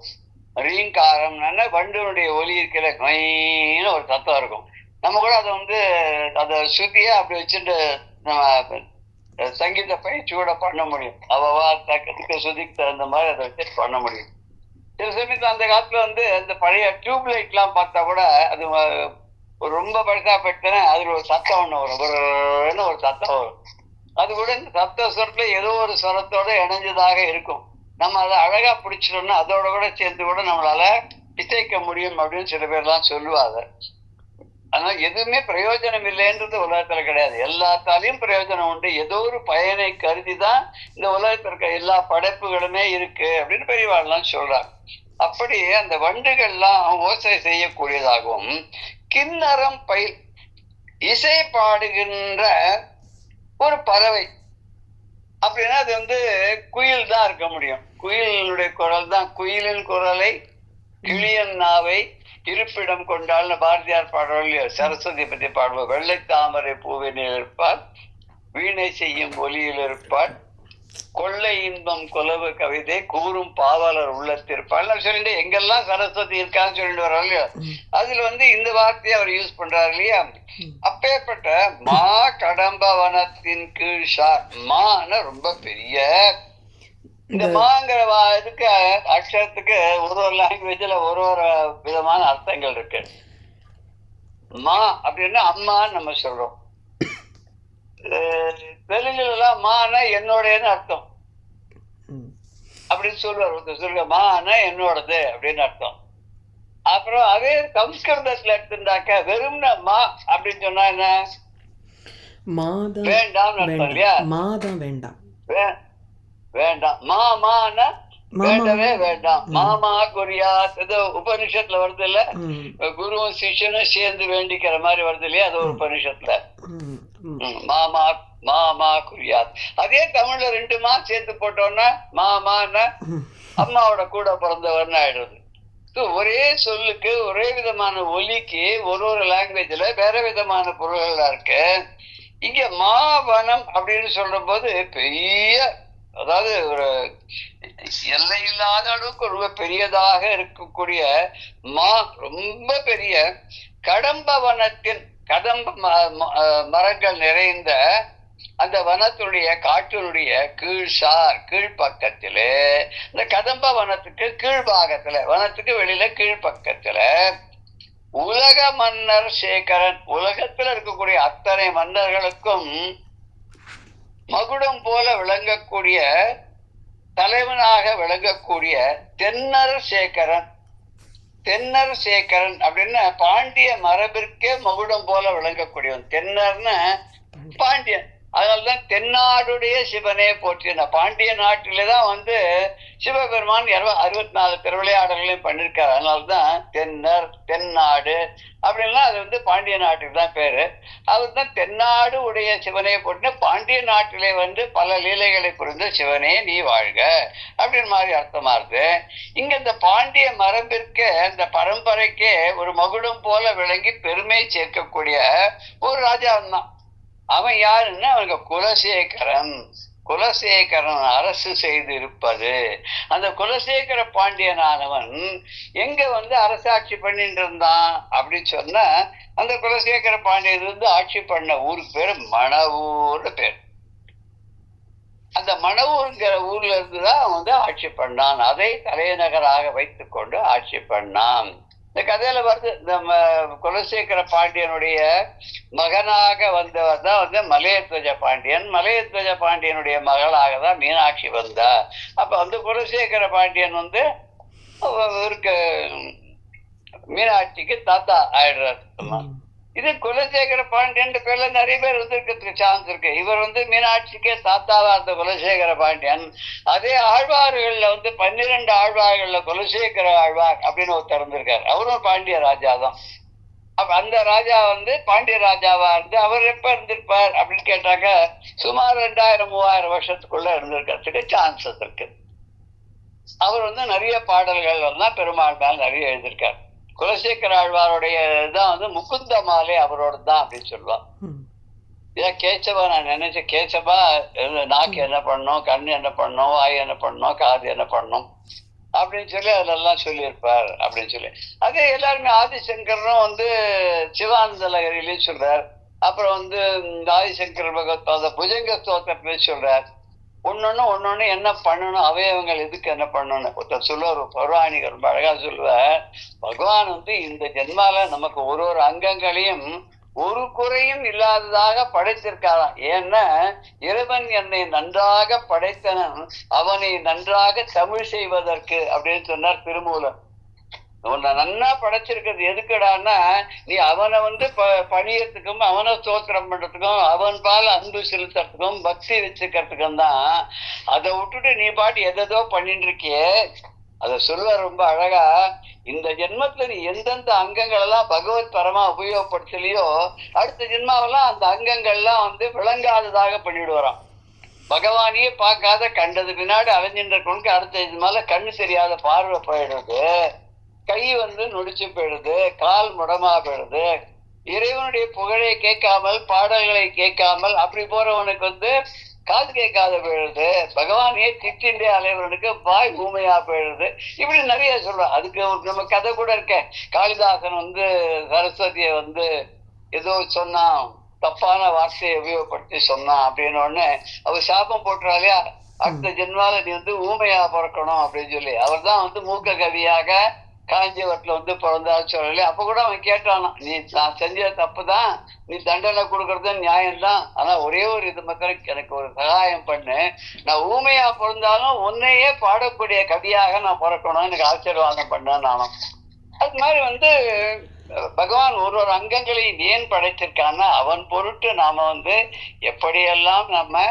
ரீங்காரம்னா வண்டுடைய ஒலி இருக்கிற மைன்னு ஒரு சத்தம் இருக்கும். நம்ம கூட அதை அதை சுத்தியா அப்படி வச்சுட்டு நம்ம சங்கீத பயிற்சி கூட பண்ண முடியும். அவவா தக்கத்துக்கு சுதிக்கு தகுந்த மாதிரி அதை வச்சு பண்ண முடியும். சில சமயத்துல அந்த காலத்துல அந்த பழைய டியூப் லைட் எல்லாம் பார்த்தா கூட அது ஒரு ரொம்ப பழசா போயிட்டுனா அதுல ஒரு சத்தம் ஒண்ணு வரும், ஒரு சத்தம் வரும். அது கூட இந்த சப்த ஸ்வரத்துல ஏதோ ஒரு ஸ்வரத்தோட இணைஞ்சதாக இருக்கும். நம்ம அதை அழகா பிடிச்சிட்டோம்னா அதோட கூட சேர்ந்து கூட நம்மளால இசைக்க முடியும் அப்படின்னு சில பேர்லாம் சொல்லுவாங்க. ஆனா எதுவுமே பிரயோஜனம் இல்லைன்றது உலகத்துல கிடையாது. எல்லாத்தாலையும் பிரயோஜனம் உண்டு. ஏதோ ஒரு பயனை கருதிதான் இந்த உலகத்துல இருக்க எல்லா படைப்புகளுமே இருக்கு அப்படின்னு பெரியவாள்லாம் சொல்றாங்க. அப்படி அந்த வண்டுகள்லாம் ஓசை செய்யக்கூடியதாகவும் கிண்ணறம் பயில் இசை பாடுகின்ற ஒரு பறவை அப்படின்னா அது குயில் தான் இருக்க முடியும். குயிலுடைய குரல் தான். குயிலின் குரலை கிளியன் நாவை இருப்பிடம் கொண்டாள்னு பாரதியார் பாடுவார். சரஸ்வதி பத்தி பாடுவார். வெள்ளை தாமரை பூவினில் இருப்பார், வீணை செய்யும் ஒலியில் இருப்பார், கொள்ளை இன்பம் கொலவு கவிதை கூறும் பாவலர் உள்ளத்திருப்பாள் சொல்லிட்டு எங்கெல்லாம் சரஸ்வதி இருக்கான்னு சொல்லிட்டு வர்றாரு இல்லையா, அதுல இந்த வார்த்தையை அவர் யூஸ் பண்றாரு இல்லையா. அப்பேற்பட்ட மா கடம்ப வனத்தின் கீழ் மான ரொம்ப பெரிய இந்த மாங்கிற இதுக்கு அக்ஷரத்துக்கு ஒரு ஒரு லாங்குவேஜ்ல ஒரு ஒரு விதமான அர்த்தங்கள் இருக்கு. மா அப்படின்னா அம்மான்னு நம்ம சொல்றோம். தெலுங்குல எல்லாம் மான என்னோடன்னு அர்த்தம் அப்படின்னு சொல்லுவார். சொல்லுங்க மான என்னோடது அப்படின்னு அர்த்தம். அப்புறம் அதே சம்ஸ்கிருதத்துல எடுத்துட்டாக்க வெறும்னா மா அப்படின்னு சொன்னா என்ன, வேண்டாம் அர்த்தம் இல்லையா. மாதான் வேண்டாம், வேண்டாம். மாமான வேண்டவே வேண்டாம். மாமா குறியா உபனிஷத்துல வருது இல்ல, குருவும் சிஷ்யனும் சேர்ந்து வேண்டிக்கிற மாதிரி வருது இல்லையா, அது ஒரு உபனிஷத்துல. மாமா மாமா குறியாத். அதே தமிழ்ல 2 மா சேர்த்து போட்டோம்னா மாமான அம்மாவோட கூட பிறந்தவர்னு ஆயிடுது. ஒரே சொல்லுக்கு ஒரே விதமான ஒலிக்கு ஒரு ஒரு லாங்குவேஜ்ல வேற விதமான பொருள்களா இருக்கு. இங்க மாவனம் அப்படின்னு சொல்ற போது பெரிய, அதாவது ஒரு எல்லை இல்லாத அளவுக்கு ரொம்ப பெரியதாக இருக்கக்கூடிய மா, ரொம்ப பெரிய கடம்ப வனத்தின் கதம்ப மரங்கள் நிறைந்த அந்த வனத்துடைய காட்டினுடைய கீழ்பக்கத்திலே, இந்த கதம்ப வனத்துக்கு கீழ்பாகத்துல, வனத்துக்கு வெளியில கீழ்பக்கத்துல உலக மன்னர் சேகரன், உலகத்துல இருக்கக்கூடிய அத்தனை மன்னர்களுக்கும் மகுடம் போல விளங்கக்கூடிய தலைவனாக விளங்கக்கூடிய தென்னர் சேகரன். தென்னர் சேகரன் அப்படின்னா பாண்டிய மரபிற்கே மகுடம் போல விளங்கக்கூடியவன். தென்னர்னா பாண்டியன். அதனால்தான் தென்னாடுடைய சிவனே போற்றின. பாண்டிய நாட்டிலேதான் சிவபெருமான் 64 திருவிளையாடல்களையும் பண்ணிருக்காரு. அதனால்தான் தென்னர் தென்னாடு அப்படின்னா அது பாண்டிய நாட்டுக்கு தான் பேரு. அதுதான் தென்னாடு உடைய சிவனே போட்டின. பாண்டிய நாட்டிலே பல லீலைகளை புரிந்த சிவனே நீ வாழ்க அப்படின்னு மாதிரி அர்த்தமா இருக்கு. இங்க இந்த பாண்டிய மரபிற்கே, இந்த பரம்பரைக்கே ஒரு மகுடம் போல விளங்கி பெருமை சேர்க்கக்கூடிய ஒரு ராஜாவன் தான். அவன் யாருன்னா அவனுக்கு குலசேகரன். குலசேகரன் அரசு செய்து இருப்பது. அந்த குலசேகர பாண்டியனானவன் எங்க அரசாட்சி பண்ணிட்டு இருந்தான் அப்படின்னு சொன்னா, அந்த குலசேகர பாண்டியன் ஆட்சி பண்ண ஊருக்கு பேரு மணவூர்னு பேர். அந்த மணவூர்ங்கிற ஊர்ல இருந்துதான் அவன் ஆட்சி பண்ணான். அதை தலைநகராக வைத்துக் கொண்டு ஆட்சி பண்ணான். இந்த கதையில இந்த குலசேகர பாண்டியனுடைய மகனாக வந்தவர் தான் மலையத்வஜ பாண்டியன். மலையத்வஜ பாண்டியனுடைய மகளாக தான் மீனாட்சி வந்தா. அப்ப குலசேகர பாண்டியன் இவருக்கு மீனாட்சிக்கு தாத்தா ஆயிடுறாரு. இது குலசேகர பாண்டியன் பேர்ல நிறைய பேர் இருக்கிறதுக்கு சான்ஸ் இருக்கு. இவர் மீனாட்சிக்கே தாத்தாவா இருந்த குலசேகர பாண்டியன். அதே ஆழ்வார்கள்ல 12 ஆழ்வார்கள்ல குலசேகர ஆழ்வார் அப்படின்னு ஒருத்தர் இருந்திருக்காரு. அவரும் பாண்டிய ராஜா தான். அப்ப அந்த ராஜா பாண்டிய ராஜாவா இருந்து அவர் எப்ப இருந்திருப்பார் அப்படின்னு கேட்டாக்க சுமார் 2000-3000 வருஷத்துக்குள்ள இருந்திருக்கிறதுக்கு சான்சஸ் இருக்கு. அவர் நிறைய பாடல்கள் பெருமாள் மேல் நிறைய எழுதியிருக்காரு. குலசேகர ஆழ்வாருடைய இதான் முகுந்த மாலை அவரோட தான் அப்படின்னு சொல்லுவான். இதான் கேசவா நான் நினைச்சேன். கேசவா நாக்கு என்ன பண்ணணும், கண்ணு என்ன பண்ணணும், வாய் என்ன பண்ணணும், காது என்ன பண்ணணும் அப்படின்னு சொல்லி அதெல்லாம் சொல்லியிருப்பார் அப்படின்னு சொல்லி. அதே எல்லாருமே ஆதிசங்கரும் சிவானந்த லகரிலையும் சொல்றார். அப்புறம் ஆதிசங்கர் பகவத் புஜங்க ஸ்தோத்திரத்திலையும் சொல்றார். ஒன்னொன்னு என்ன பண்ணணும், அவயவங்கள் எதுக்கு என்ன பண்ணணும் ஒருத்தர் சொல்லுவார். பௌராணிகர் ரொம்ப அழகா சொல்லுவார். பகவான் இந்த ஜென்மால நமக்கு ஒரு ஒரு அங்கங்களையும் ஒரு குறையும் இல்லாததாக படைத்திருக்காராம். ஏன்னா இறைவன் என்னை நன்றாக படைத்தனன், அவனை நன்றாக தமிழ் செய்வதற்கு அப்படின்னு சொன்னார் திருமூலர். உன்னை நன்னா படைச்சிருக்கிறது எதுக்குடான்னா, நீ அவனை பணியறதுக்கும் அவனை ஸ்தோத்திரம் பண்றதுக்கும் அவன் பால் அன்பு செலுத்துறதுக்கும் பக்தி வச்சுக்கிறதுக்கும் தான். அதை விட்டுட்டு நீ பாட்டு எதோ பண்ணிட்டு இருக்கியே. அத சொல்லுவார் ரொம்ப அழகா. இந்த ஜென்மத்துல நீ எந்தெந்த அங்கங்கள் எல்லாம் பகவத் பரமா உபயோகப்படுத்தலையோ அடுத்த ஜென்மாவெல்லாம் அந்த அங்கங்கள்லாம் விளங்காததாக பண்ணிடுவாராம். பகவானையே பார்க்காத கண்டது பின்னாடி அலைஞ்சின்ற கொண்டு அடுத்த ஜென்மால கண்ணு தெரியாத பார்வை போயிடுது, கை நொடிச்சு போயிடுது, கால் முடமா போயிடுது. இறைவனுடைய புகழை கேட்காமல் பாடல்களை கேட்காமல் அப்படி போறவனுக்கு காது கேட்காத போயிடுது, பகவானையே திட்டின்றே அலைவனுக்கு வாய் ஊமையா போயிடுது. இப்படி நிறைய சொல்றோம். அதுக்கு நம்ம கதை கூட இருக்க. காளிதாசன் வந்து சரஸ்வதியை வந்து ஏதோ சொன்னா, தப்பான வார்த்தையை உபயோகப்படுத்தி சொன்னான் அப்படின்னு உடனே அவர் சாபம் போட்டுறாலையா, அடுத்த ஜென்மால நீ வந்து ஊமையா பிறக்கணும் அப்படின்னு சொல்லி. அவர் தான் வந்து மூக்க கவியாக காஞ்சிபுரத்துல வந்து பிறந்தாரு சொல்லலையா. அப்ப கூட அவன் கேட்டானா, நீ நான் செஞ்ச தப்புதான், நீ தண்டனை கொடுக்கறது நியாயம்தான், ஆனா ஒரே ஒரு இது மட்டும் எனக்கு ஒரு சகாயம் பண்ணு, நான் ஊமையா பிறந்தாலும் உன்னையே பாடக்கூடிய கவியாக நான் பிறக்கணும், எனக்கு ஆசீர்வாதம் பண்ண நானும். அது மாதிரி வந்து பகவான் ஒரு ஒரு அங்கங்களையும் ஏன் படைத்திருக்கான்னா அவன் பொருட்டு நாம வந்து எப்படியெல்லாம் நம்ம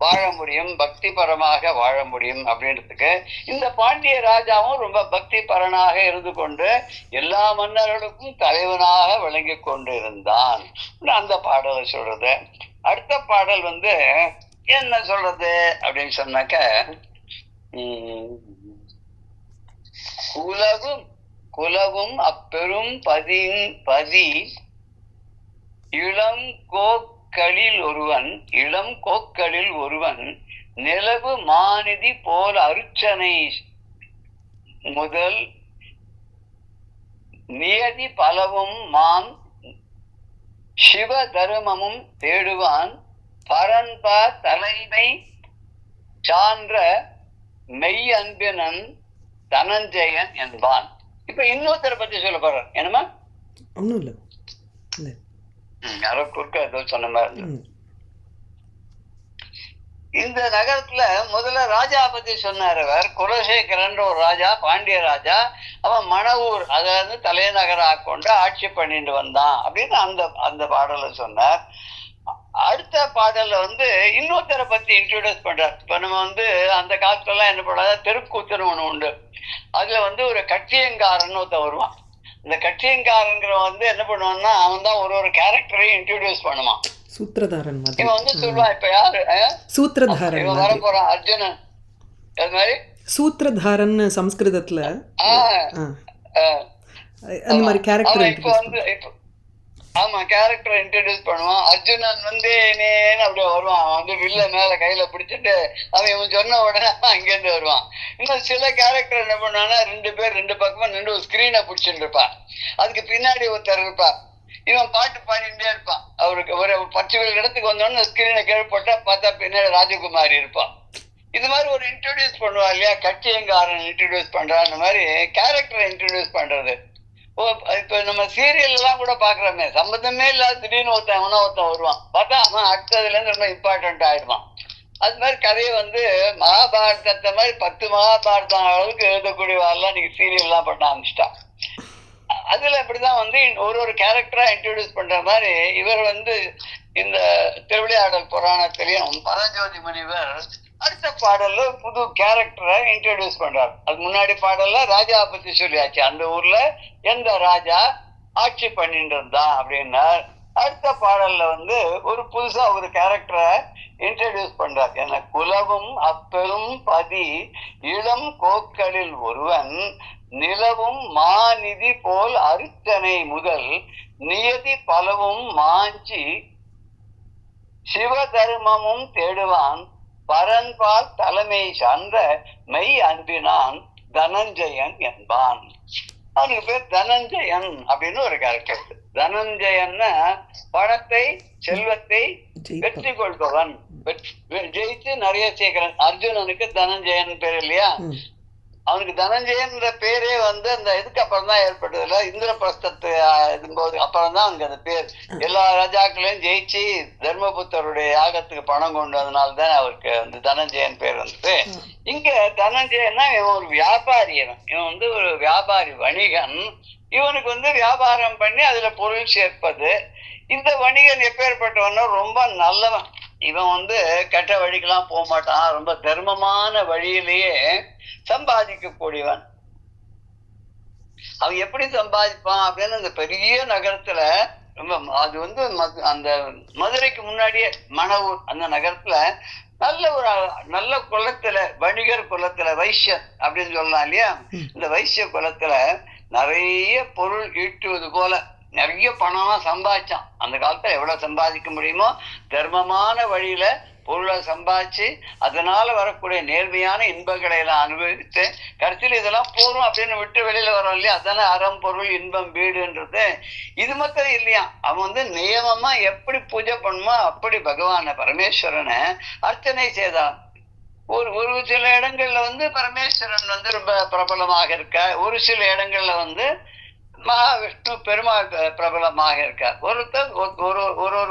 வாழ முடியும், பக்தி பரமாக வாழ முடியும் அப்படின்றதுக்கு. இந்த பாண்டிய ராஜாவும் ரொம்ப பக்தி பரனாக இருந்து கொண்டு எல்லா மன்னர்களுக்கும் தலைவனாக விளங்கி கொண்டு இருந்தான். அந்த பாடலை சொல்றது. அடுத்த பாடல் வந்து என்ன சொல்றது அப்படின்னு சொன்னாக்க, குலவும் அப்பெரும் பதி இளம் கோக்களில் ஒருவன் நிலவு மாநிதி போல் அருச்சனை முதல் நியதி பலவும் மான் சிவ தருமமும் தேடுவான் பரன்பா தலைமை சான்ற மெய் அன்பினன் தனஞ்சயன் என்பான். இப்ப இன்னொருத்தரை பத்தி சொல்ல போறார். என்னமா ஒண்ணும் இல்ல, யாரோ குறுக்க ஏதோ சொன்ன மாதிரி. இந்த நகரத்துல முதல்ல ராஜா பத்தி சொன்னார். அவர் குலசேகரன் ஒரு ராஜா, பாண்டிய ராஜா. அவன் மணவூர் அதாவது தலைநகராக கொண்டு ஆட்சி பண்ணிட்டு வந்தான் அப்படின்னு அந்த பாடல சொன்னார். அடுத்த பாடல்ல வந்து இன்னொருத்தரை பத்தி இன்ட்ரோடியூஸ் பண்றார். இப்ப நம்ம வந்து அந்த காலத்துல எல்லாம் என்ன பண்ணாத, தெருக்கூத்துன்னு ஒண்ணு உண்டு. அதுல வந்து ஒரு கட்சியங்காரன் ஒருத்தன் வருவான். இந்த கட்சியங்காரங்கிற வந்து என்ன பண்ணுவான்னா அவன் தான் ஒரு கேரக்டரையும் இன்ட்ரோடியூஸ் பண்ணுவான். சூத்திரதாரன் இவன் வந்து சொல்லுவான், இப்ப யாரு சூத்திரதாரன், இவன் வர போறான் அர்ஜுனன். அது மாதிரி சூத்திரதாரன் சம்ஸ்கிருதத்துல அந்த மாதிரி கேரக்டர் இப்ப வந்து ஆமா கேரக்டரை இன்ட்ரோடியூஸ் பண்ணுவான். அர்ஜுனன் வந்து என்னன்னு அப்படியே வருவான். அவன் வந்து வில்ல மேல கையில பிடிச்சிட்டு அவன் இவன் சொன்ன உடனே அங்கேருந்து வருவான். இன்னும் சில கேரக்டர் என்ன பண்ணுவான்னா ரெண்டு பேர் ரெண்டு பக்கமா நின்று ஒரு ஸ்கிரீனை பிடிச்சிட்டு இருப்பான். அதுக்கு பின்னாடி ஒருத்தர் இருப்பா. இவன் பாட்டு பாடிட்டே இருப்பான். அவருக்கு ஒரு 10 இடத்துக்கு வந்தோடனே ஸ்கிரீனை கீழே போட்டா பார்த்தா பின்னாடி ராஜகுமாரி இருப்பான். இது மாதிரி ஒரு இன்ட்ரோடியூஸ் பண்ணுவா இல்லையா, கட்சியங்காரன் இன்ட்ரோடியூஸ் பண்றான். அந்த மாதிரி கேரக்டரை இன்ட்ரோடியூஸ் பண்றது. இப்ப நம்ம சீரியல் எல்லாம் கூட பாக்குறோமே, சம்பந்தமே இல்லாத திடீர்னு ஒருத்தன் வருவான். பார்த்தா அவன் அடுத்ததுல இருந்து ரொம்ப இம்பார்ட்டன்ட் ஆயிடுவான். அது மாதிரி கதையை வந்து மகாபாரதத்தை மாதிரி 10 மகாபாரதம் அளவுக்கு எழுதக்கூடியவாள்லாம் நீங்க சீரியல் எல்லாம் பண்ண ஆரம்பிச்சிட்டான். அதுல இப்படிதான் வந்து ஒரு கேரக்டரா இன்ட்ரோடியூஸ் பண்ற மாதிரி இவர் வந்து இந்த திருவிளையாடல் புராணத்திலையும் பரஞ்சோதி முனிவர் அடுத்த பாடல்ல புது கேரக்டரை இன்ட்ரோடியூஸ் பண்றாரு. அது முன்னாடி பாடல்ல ராஜா பத்தி சொல்லியாச்சு, அந்த ஊர்ல எந்த ராஜா ஆட்சி பண்ணிட்டு இருந்தான் அப்படின்னா. அடுத்த பாடல்ல வந்து ஒரு புதுசா ஒரு கேரக்டரை இன்ட்ரோடியூஸ் பண்றார். என்ன, குலவும் அப்பெரும் பதி இளம் கோக்களில் ஒருவன் நிலவும் மாநிதி போல் அருச்சனை முதல் நியதி பலவும் மாஞ்சி சிவ தர்மமும் தேடுவான் பரன்பால் தலைமை சார்ந்த மெய் அன்பினான் தனஞ்சயன் என்பான். அவனுக்கு பேர் தனஞ்சயன் அப்படின்னு ஒரு கேரக்டர். தனஞ்சயன்னா பணத்தை செல்வத்தை வெற்றி கொள்பவன், ஜெயித்து நிறைய சேர்க்கிறான். அர்ஜுனனுக்கு தனஞ்சயன் பேர் இல்லையா, அவனுக்கு தனஞ்சயன்ற பேரே வந்து அந்த இதுக்கு அப்புறம் தான் ஏற்பட்டதுல, இந்திரபிரஸ்தத்து போது அப்புறம் தான் அவனுக்கு அந்த பேர். எல்லா ராஜாக்களையும் ஜெயிச்சு தர்மபுத்தருடைய யாகத்துக்கு பணம் கொண்டு வந்தனால தான் அவருக்கு அந்த தனஞ்சயன் பேர் வந்தது. இங்க தனஞ்சயன்னா இவன் ஒரு வியாபாரி. இவன் வந்து ஒரு வியாபாரி, வணிகன். இவனுக்கு வந்து வியாபாரம் பண்ணி அதுல பொருள் சேர்ப்பது. இந்த வணிகன் எப்பேற்பட்டவனோ ரொம்ப நல்லவன். இவன் வந்து கெட்ட வழிக்கெல்லாம் போக மாட்டான். ரொம்ப தர்மமான வழியிலேயே சம்பாதிக்க கூடியவன். அவன் எப்படி சம்பாதிப்பான் அப்படின்னு அந்த பெரிய நகரத்துல ரொம்ப, அது வந்து அந்த மதுரைக்கு முன்னாடியே மணவூர் அந்த நகரத்துல நல்ல குலத்துல, வணிகர் குலத்துல, வைசியர் அப்படின்னு சொல்லலாம் இல்லையா, இந்த வைசிய குலத்துல நிறைய பொருள் ஈட்டுவது போல நிறைய பணம்லாம் சம்பாதிச்சான். அந்த காலத்துல எவ்வளவு சம்பாதிக்க முடியுமோ தர்மமான வழியில பொருளை சம்பாதிச்சு அதனால வரக்கூடிய நேர்மையான இன்பங்களை எல்லாம் அனுபவித்து கடைசியில் இதெல்லாம் போறோம் அப்படின்னு விட்டு வெளியில வரோம் இல்லையா, அதானே அறம் பொருள் இன்பம் வீடுன்றது. இது மாத்திரம் இல்லையா, அவன் நியமமா எப்படி பூஜை பண்ணுமோ அப்படி பகவான பரமேஸ்வரனை அர்ச்சனை செய்தான். ஒரு சில இடங்கள்ல பரமேஸ்வரன் ரொம்ப பிரபலமாக இருக்க, ஒரு சில இடங்கள்ல மகாவிஷ்ணு பெருமாள் பிரபலமாக இருக்கார். ஒரு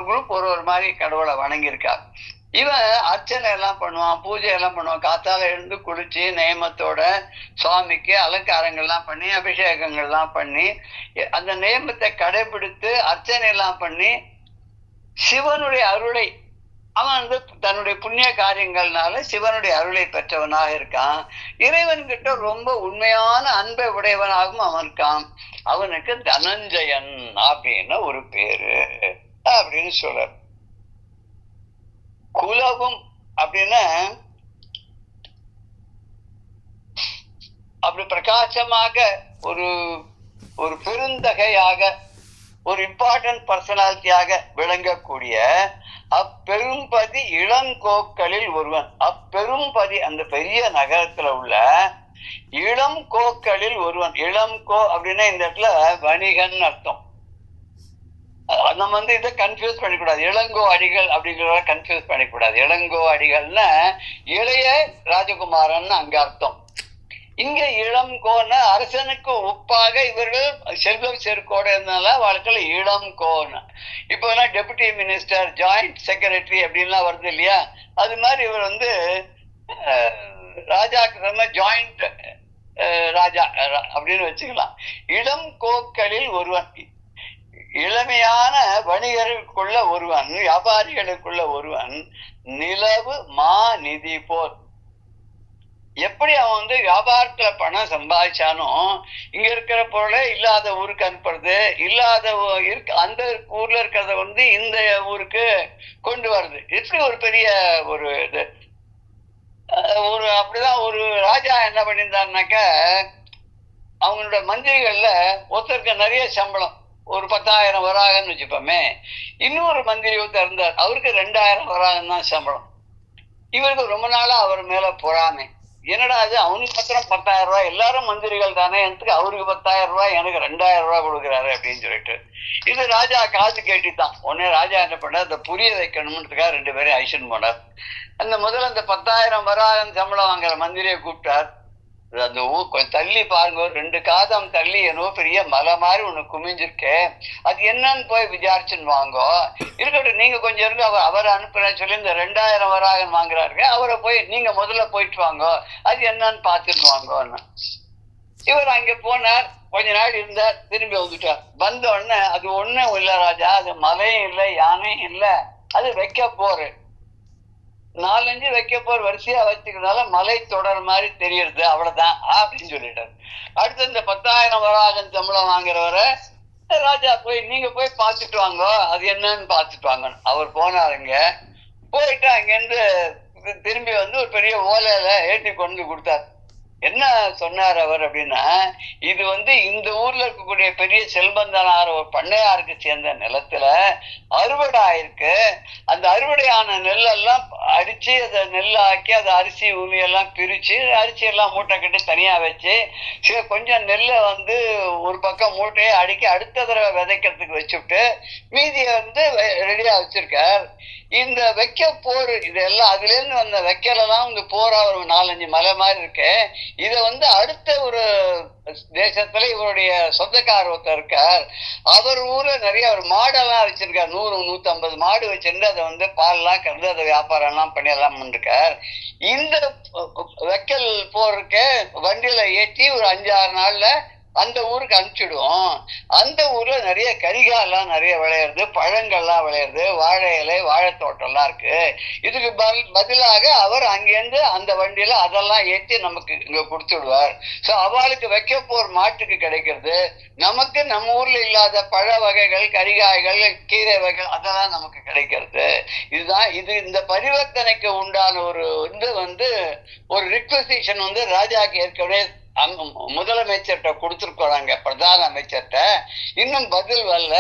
குரூப் ஒரு மாதிரி கடவுளை வணங்கி இருக்கார். இவன் அர்ச்சனை எல்லாம் பண்ணுவான், பூஜை எல்லாம் பண்ணுவான். காத்தால எழுந்து குளிச்சு நியமத்தோட சுவாமிக்கு அலங்காரங்கள்லாம் பண்ணி அபிஷேகங்கள்லாம் பண்ணி அந்த நியமத்தை கடைபிடித்து அர்ச்சனை எல்லாம் பண்ணி சிவனுடைய அருளை அவன் தன்னுடைய புண்ணிய காரியங்கள்னால சிவனுடைய அருளை பெற்றவனாக இருக்கான். இறைவன் கிட்ட ரொம்ப உண்மையான அன்பை உடையவனாகவும் அவன் இருக்கான். அவனுக்கு தனஞ்சயன் அப்படின்னு ஒரு பேரு அப்படின்னு சொல்ற. குலவும் அப்படின்னா அப்படி பிரகாசமாக ஒரு ஒரு பெருந்தகையாக ஒரு இம்பார்ட்டன்ட் பர்சனாலிட்டியாக விளங்கக்கூடிய அப்பெரும்பதி இளங்கோக்களில் ஒருவன். அப்பெரும்பதி அந்த பெரிய நகரத்துல உள்ள இளம் கோக்களில் ஒருவன். இளம் கோ அப்படின்னா இந்த இடத்துல வணிகன் அர்த்தம். நம்ம இதை கன்ஃபியூஸ் பண்ணிக்கூடாது. இளங்கோ அடிகள் அப்படிங்கிறத கன்ஃபியூஸ் பண்ணிக்கூடாது. இளங்கோ அடிகள்னா இளைய ராஜகுமாரன் அங்க அர்த்தம். இங்க இளம் கோன்னு அரசனுக்கு ஒப்பாக இவர்கள் செல்வம் செருக்கோட இருந்தால வாழ்க்கையில இளம் கோன்னு. இப்ப டெபுட்டி மினிஸ்டர் ஜாயிண்ட் செக்ரட்டரி அப்படின்லாம் வருது இல்லையா, அது மாதிரி இவர் ராஜாக்கு ஜாயிண்ட் ராஜா அப்படின்னு வச்சுக்கலாம். இளம் கோக்களில் ஒருவன், இளமையான வணிகர்களுக்குள்ள ஒருவன், வியாபாரிகளுக்குள்ள ஒருவன். நிலவு மா நிதி போர். எப்படி அவன் வியாபாரத்துல பணம் சம்பாதிச்சானோ இங்க இருக்கிற பொருளை இல்லாத ஊருக்கு அனுப்புறது, இல்லாத அந்த ஊர்ல இருக்கிறத இந்த ஊருக்கு கொண்டு வருது. இப்படி ஒரு பெரிய ஒரு இது அப்படிதான் ஒரு ராஜா என்ன பண்ணியிருந்தாருனாக்க, அவங்களோட மந்திரிகள்ல ஒருத்தருக்கு நிறைய சம்பளம், ஒரு 10,000 வராகன்னு வச்சுப்போமே. இன்னொரு மந்திரி ஒருத்தர் இருந்தார், அவருக்கு 2,000 வராகன்னு தான் சம்பளம். இவருக்கு ரொம்ப நாளா அவர் மேல பொறாமை. என்னடா அது, அவனுக்கு மாத்திரம் 10,000 ரூபாய், எல்லாரும் மந்திரிகள் தானே, எனக்கு அவருக்கு 10,000 ரூபாய் எனக்கு 2,000 ரூபாய் கொடுக்குறாரு அப்படின்னு சொல்லிட்டு இது ராஜா காது கேட்டுத்தான். உடனே ராஜா என்ன பண்ணார், அதை புரிய வைக்கணும்ன்றதுக்காக 2 பேரையும் ஐஷன் போனார். அந்த முதல்ல அந்த 10,000 வராகன் சம்பளம் வாங்குற மந்திரியை கூப்பிட்டார். அந்த கொஞ்சம் தள்ளி பாருங்க, 2 காதம் தள்ளி என்னவோ பெரிய மலை மாதிரி ஒண்ணு குமிஞ்சிருக்கு, அது என்னன்னு போய் விசாரிச்சுன்னு வாங்கோ. இருக்கட்டும், நீங்க கொஞ்சம் இருந்து அவரை அனுப்புறேன்னு சொல்லி இந்த 2,000 வராகன் வாங்குறாரு, அவரை போய் நீங்க முதல்ல போயிட்டு வாங்க, அது என்னன்னு பாத்துட்டு வாங்கன்னு. இவர் அங்க போனார், கொஞ்ச நாள் இருந்தார், திரும்பி வந்துட்டார். வந்த உடனே அது ஒண்ணும் இல்ல ராஜா, அது மலையும் இல்லை யானையும் இல்லை, அது வைக்க போரு 4-5 வைக்க போர் வரிசையா வச்சுக்கிறதுனால மலை தொடர் மாதிரி தெரியுது, அவ்வளவுதான் அப்படின்னு சொல்லிட்டாரு. அடுத்து இந்த 10,000 வராகன் சம்பளம் வாங்குறவரை ராஜா போய் நீங்க போய் பார்த்துட்டு வாங்க, அது என்னன்னு பார்த்துட்டு வாங்க. அவர் போனாருங்க, போயிட்டு அங்கிருந்து திரும்பி ஒரு பெரிய ஓலையில ஏற்றி கொண்டு கொடுத்தார். என்ன சொன்னார் அவர் அப்படின்னா, இது இந்த ஊர்ல இருக்கக்கூடிய பெரிய செல்வந்தனார் ஒரு பண்ணையாருக்கு சேர்ந்த நிலத்துல அறுவடை ஆயிருக்கு. அந்த அறுவடையான நெல்லெல்லாம் அடிச்சு அதை நெல்லாக்கி அதை அரிசி உமியெல்லாம் பிரிச்சு அரிசி எல்லாம் மூட்டை கட்டி தனியா வச்சு கொஞ்சம் நெல்லை ஒரு பக்கம் மூட்டையை அடுக்கி அடுத்த தடவை விதைக்கிறதுக்கு வச்சுட்டு மீதியை ரெடியா வச்சிருக்கார். இந்த வைக்க போர் இதெல்லாம் அதுல இருந்து வந்த வைக்கலாம் போரா ஒரு 4-5 மலை மாதிரி இருக்கு. இத அடுத்த ஒரு தேசத்துல இவருடைய சொந்தக்கார ஒருத்தர் இருக்கார், அவர் ஊர்ல நிறைய ஒரு மாடெல்லாம் வச்சிருக்கார், 100-150 மாடு வச்சிருந்து அதை பால்லாம் கறந்து அதை வியாபாரம் எல்லாம் பண்ணி எல்லாம் பண்ணிருக்கார். இந்த வைக்கல் போருக்க வண்டியில ஏற்றி ஒரு 5-6 நாள்ல அந்த ஊருக்கு அனுப்பிச்சிடுவோம். அந்த ஊர்ல நிறைய கரிகாலாம் நிறைய விளையிறது, பழங்கள்லாம் விளையிறது, வாழை இலை வாழைத்தோட்டம்லாம் இருக்கு. இதுக்கு பதிலாக அவர் அங்கேருந்து அந்த வண்டியில அதெல்லாம் ஏற்றி நமக்கு இங்க கொடுத்து விடுவார். சோ அவளுக்கு வைக்க போர் மாட்டுக்கு கிடைக்கிறது, நமக்கு நம்ம ஊர்ல இல்லாத பழ வகைகள், கரிகாய்கள், கீரை வகைகள் அதெல்லாம் நமக்கு கிடைக்கிறது. இதுதான் இந்த பரிவர்த்தனைக்கு உண்டான ஒரு ஒரு ரிக்வசிஷன் ராஜாக்கு ஏற்கனவே முதலமைச்சர்கிட்ட கொடுத்துருக்கோம், பிரதான அமைச்சர்கிட்ட. இன்னும் பதில் வரல.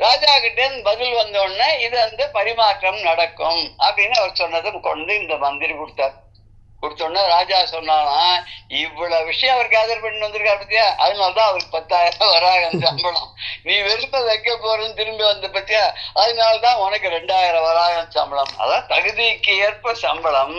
ராஜா கிட்ட இருந்து பதில் வந்த உடனே இது வந்து பரிமாற்றம் நடக்கும் அப்படின்னு அவர் சொன்னதும் கொண்டு இந்த மந்திரி கொடுத்தார். கொடுத்தோன்னா ராஜா சொன்னாலாம், இவ்வளவு விஷயம் அவர் கேதர் பண்ணி வந்திருக்காரு பத்தியா, அதனாலதான் அவருக்கு 10,000 வராகம் சம்பளம். நீ வெறுப்ப வைக்க போறன்னு திரும்பி வந்த பத்தியா, அதனாலதான் உனக்கு 2,000 வராகம் சம்பளம். அதான் தகுதிக்கு ஏற்ப சம்பளம்.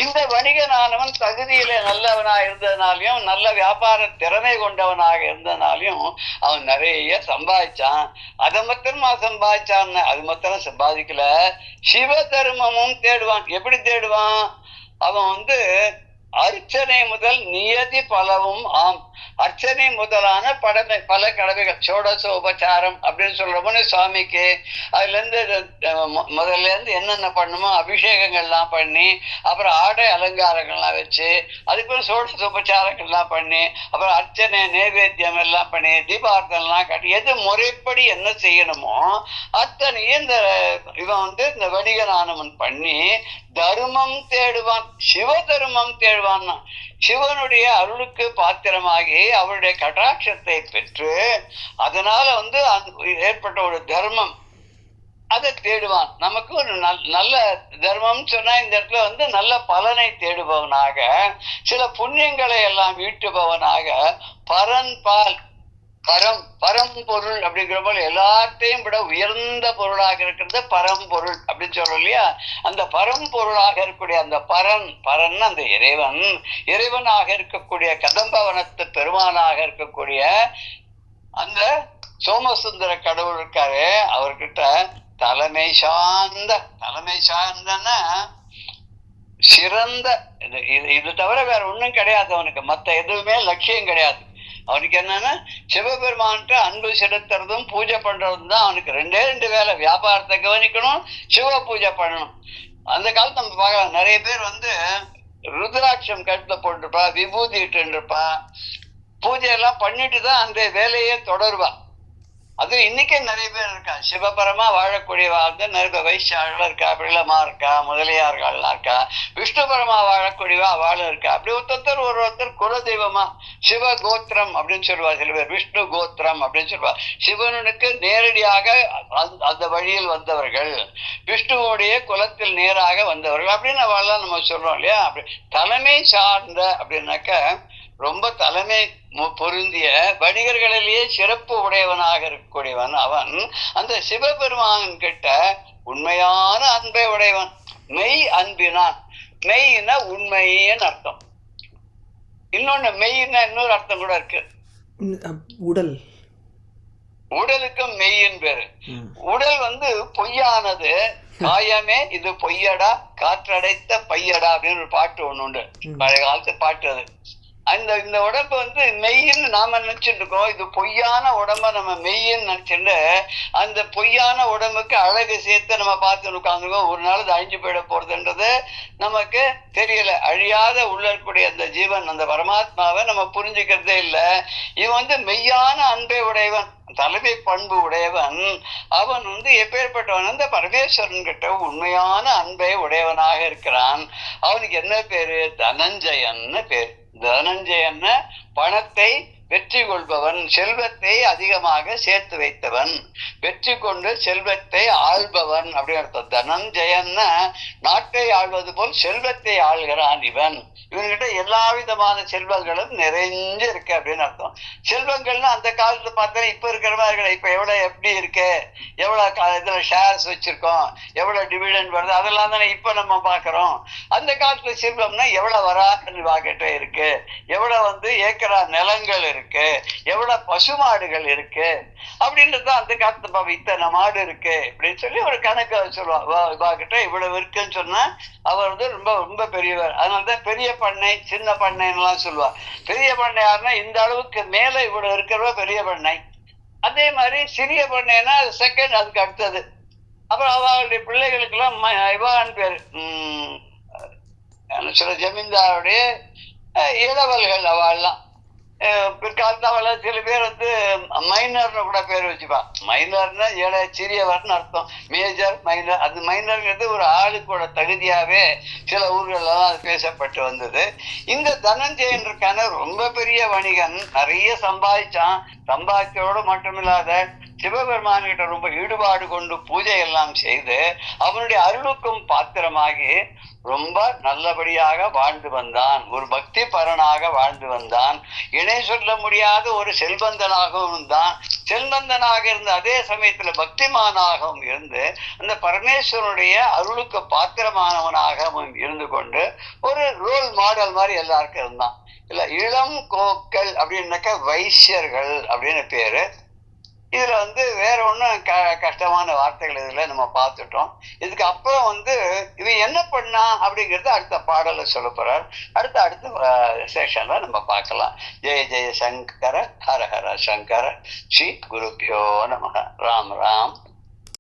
இந்த வணிகனானவன் தகுதியில நல்லவனா இருந்ததுனாலையும் நல்ல வியாபார திறமை கொண்டவனாக இருந்ததுனாலையும் அவன் நிறைய சம்பாதிச்சான். அதை மாத்திரமா சம்பாதிச்சான்னு அது மாத்திரம் சம்பாதிக்கல, சிவ தர்மமும் தேடுவான். எப்படி தேடுவான்? அவன் வந்து அர்ச்சனை முதல் நியதி பலவும் ஆம். அர்ச்சனை முதலான பல கடமைகள், சோடசோபச்சாரம் அப்படின்னு சொல்றோம்னு சுவாமிக்கு, அதுல இருந்து முதல்ல இருந்து என்னென்ன பண்ணுமோ அபிஷேகங்கள்லாம் பண்ணி, அப்புறம் ஆடை அலங்காரங்கள்லாம் வச்சு, அதுக்கப்புறம் சோடசோபச்சாரங்கள்லாம் பண்ணி, அப்புறம் அர்ச்சனை நைவேத்தியம் எல்லாம் பண்ணி, தீபார்த்தனெல்லாம் கட்டி, எது முறைப்படி என்ன செய்யணுமோ அத்தனையும் இவன் வந்து இந்த வணிகனானவன் பண்ணி தர்மம் தேடுவான். சிவ தர்மம் தேடுவான்னா சிவனுடைய அருளுக்கு பாத்திரமாகி அவருடைய கடாட்சத்தை பெற்று அதனால வந்து ஏற்பட்ட ஒரு தர்மம் அதை தேடுவான். நமக்கு ஒரு நல்ல தர்மம் சொன்னா இந்த இடத்துல வந்து நல்ல பலனை தேடுபவனாக, சில புண்ணியங்களை எல்லாம் ஈட்டுபவனாக, பரன்பால் பரம்பொருள் அப்படிங்கிற போல எல்லாத்தையும் விட உயர்ந்த பொருளாக இருக்கிறது பரம்பொருள் அப்படின்னு சொல்றோம் இல்லையா. அந்த பரம்பொருளாக இருக்கக்கூடிய அந்த பரன் அந்த இறைவனாக இருக்கக்கூடிய கதம்பவனத்து பெருமானாக இருக்கக்கூடிய அந்த சோமசுந்தர கடவுள் இருக்காரு. அவர்கிட்ட தலைமை சார்ந்தன்னா சிறந்த இது தவிர வேற ஒண்ணும் கிடையாது அவனுக்கு. மத்த எதுவுமே லட்சியம் கிடையாது அவனுக்கு. என்னன்னா சிவபெருமான்ட்டு அன்பு செலுத்துறதும் பூஜை பண்றதும் தான் அவனுக்கு. 2 வேலை, வியாபாரத்தை கவனிக்கணும், சிவ பூஜை பண்ணணும். அந்த காலத்து நம்ம பார்க்கலாம், நிறைய பேர் வந்து ருத்ராட்சம் கழுத்துல போட்டுருப்பா, விபூதி இட்டுருப்பா, பூஜை எல்லாம் பண்ணிட்டு தான் அந்த வேலையே தொடருவா. அது இன்னைக்கே நிறைய பேர் இருக்கா. சிவபரமா வாழக்கூடியவா வந்து நிறைய வைசியாளர்கள் இருக்கா, பிள்ளமா இருக்கா, முதலியார்கள்லாம் இருக்கா. விஷ்ணுபரமா வாழக்கூடியவா அவளும் இருக்கா. அப்படி ஒருத்தர் குலதெய்வமா சிவ கோத்திரம் அப்படின்னு சொல்லுவா. சில பேர் விஷ்ணு கோத்திரம் அப்படின்னு சொல்லுவா. சிவனுக்கு நேரடியாக அந்த வழியில் வந்தவர்கள், விஷ்ணுவோடைய குலத்தில் நேராக வந்தவர்கள் அப்படின்னு அவள்லாம் நம்ம சொல்றோம் இல்லையா. அப்படி தலைமை சார்ந்த அப்படின்னாக்க ரொம்ப தலைமை பொருந்திய வணிகர்களிலேயே சிறப்பு உடையவனாக இருக்கக்கூடியவன் அவன். அந்த சிவபெருமான் கிட்ட உண்மையான அன்பை உடையவன். மெய் அன்பினான். மெய்னா உண்மைன்னு அர்த்தம். இன்னொன்னு மெய்னா இன்னொரு அர்த்தம் கூட இருக்கு. உடலுக்கும் மெய்யின் பேரு. உடல் வந்து பொய்யானது, காயமே இது பொய்யடா காற்றடைத்த பையடா அப்படின்னு ஒரு பாட்டு ஒண்ணு உண்டு, பழைய காலத்து பாட்டு. அது இந்த உடம்பு வந்து மெய்ன்னு நாம நினைச்சுட்டு இருக்கோம். இது பொய்யான உடம்ப நம்ம மெய்ன்னு நினைச்சுட்டு அந்த பொய்யான உடம்புக்கு அழகு சேர்த்து நம்ம பார்த்து உட்காந்துருக்கோம். ஒரு நாள் அது அழிஞ்சு போயிட போறதுன்றது நமக்கு தெரியல. அழியாத உள்ள இருக்கக்கூடிய அந்த ஜீவன், அந்த பரமாத்மாவை நம்ம புரிஞ்சுக்கிறதே இல்லை. இவன் வந்து மெய்யான அன்பை உடையவன், தலைமை பண்பு உடையவன். அவன் வந்து எப்பேற்பட்டவன்? அந்த பரமேஸ்வரன் கிட்ட உண்மையான அன்பை உடையவனாக இருக்கிறான். அவனுக்கு என்ன பேரு? தனஞ்சயன்னு பேரு. தனஞ்சயன்னு பணத்தை வெற்றி கொள்பவன், செல்வத்தை அதிகமாக சேர்த்து வைத்தவன், வெற்றி கொண்டு செல்வத்தை ஆள்பவன் அப்படின்னு அர்த்தம். தனஞ்சயன்னா நாட்டை ஆள்வது போல் செல்வத்தை ஆள்கிறான் இவன். இவன்கிட்ட எல்லா விதமான செல்வங்களும் நிறைஞ்சு இருக்கு அப்படின்னு அர்த்தம். செல்வங்கள்னா அந்த காலத்துல பார்த்தா இப்ப இருக்கிற மாதிரி இப்ப எவ்வளவு எப்படி இருக்கு, எவ்வளவு இதுல ஷேர்ஸ் வச்சிருக்கோம், எவ்வளவு டிவிடெண்ட் வருது, அதெல்லாம் தானே இப்ப நம்ம பாக்குறோம். அந்த காலத்துல செல்வம்னா எவ்வளவு வராக்கல் வாக்கிட்ட இருக்கு, எவ்வளவு வந்து ஏக்கரா நிலங்கள் இருக்கு, எவ்வளவு பசுமாடுகள் இருக்கு அப்படின்றது அந்த காலத்துல இத்தனை மாடு இருக்கு அப்படின்னு சொல்லி ஒரு கணக்கு சொல்லுவாங்க. இவ்வளவு இருக்குன்னு சொன்னா அவர் வந்து ரொம்ப ரொம்ப பெரியவர். அதனாலதான் பெரிய பண்ணை சின்ன பண்ணைன்னு சொல்லுவா. பெரிய பண்ணை யாருன்னா இந்த அளவுக்கு மேல இவ்வளவு இருக்கிறவ பெரிய பண்ணை. அதே மாதிரி சிறிய பண்ணைன்னா செகண்ட், அதுக்கு அடுத்தது. அப்புறம் அவளுடைய பிள்ளைகளுக்கு எல்லாம் இவான்னு பேரு, சில ஜமீன்தாருடைய இளவல்கள் அவள்லாம். பிற்காலத்தாவல சில பேர் வந்து மைனர்னு கூட பேர் வச்சுப்பா. மைனர்னா ஏழை சிறியவர்னு அர்த்தம். மேஜர் மைனர், அது மைனர்ங்கிறது ஒரு ஆளுக்கோட தகுதியாவே சில ஊர்களெல்லாம் அது பேசப்பட்டு வந்தது. இந்த தனஞ்சயன் இருக்கான ரொம்ப பெரிய வணிகன், நிறைய சம்பாதிச்சான். சம்பாதிச்சோடு மட்டுமில்லாத சிவபெருமான் கிட்ட ரொம்ப ஈடுபாடு கொண்டு பூஜை எல்லாம் செய்து அவனுடைய அருளுக்கும் பாத்திரமாகி ரொம்ப நல்லபடியாக வாழ்ந்து வந்தான். ஒரு பக்தி பரனாக வாழ்ந்து வந்தான். இணை சொல்ல முடியாத ஒரு செல்வந்தனாகவும் தான். செல்வந்தனாக இருந்த அதே சமயத்துல பக்திமானாகவும் இருந்து அந்த பரமேஸ்வரனுடைய அருளுக்கு பாத்திரமானவனாகவும் இருந்து கொண்டு ஒரு ரோல் மாடல் மாதிரி எல்லாருக்கும் இருந்தான். இல்ல, இளம் கோக்கள் அப்படின்னாக்க வைசியர்கள் அப்படின்னு பேரு. இதுல வந்து வேற ஒன்றும் கஷ்டமான வார்த்தைகள் இதுல நம்ம பார்த்துட்டோம். இதுக்கு அப்புறம் வந்து இவன் என்ன பண்ணா அப்படிங்கிறது அடுத்த பாடல சொல்ல போறார். அடுத்த செஷன்ல நம்ம பார்க்கலாம். ஜெய ஜெய சங்கர, ஹர ஹர சங்கர, ஸ்ரீ குருபியோ நமக. ராம் ராம்.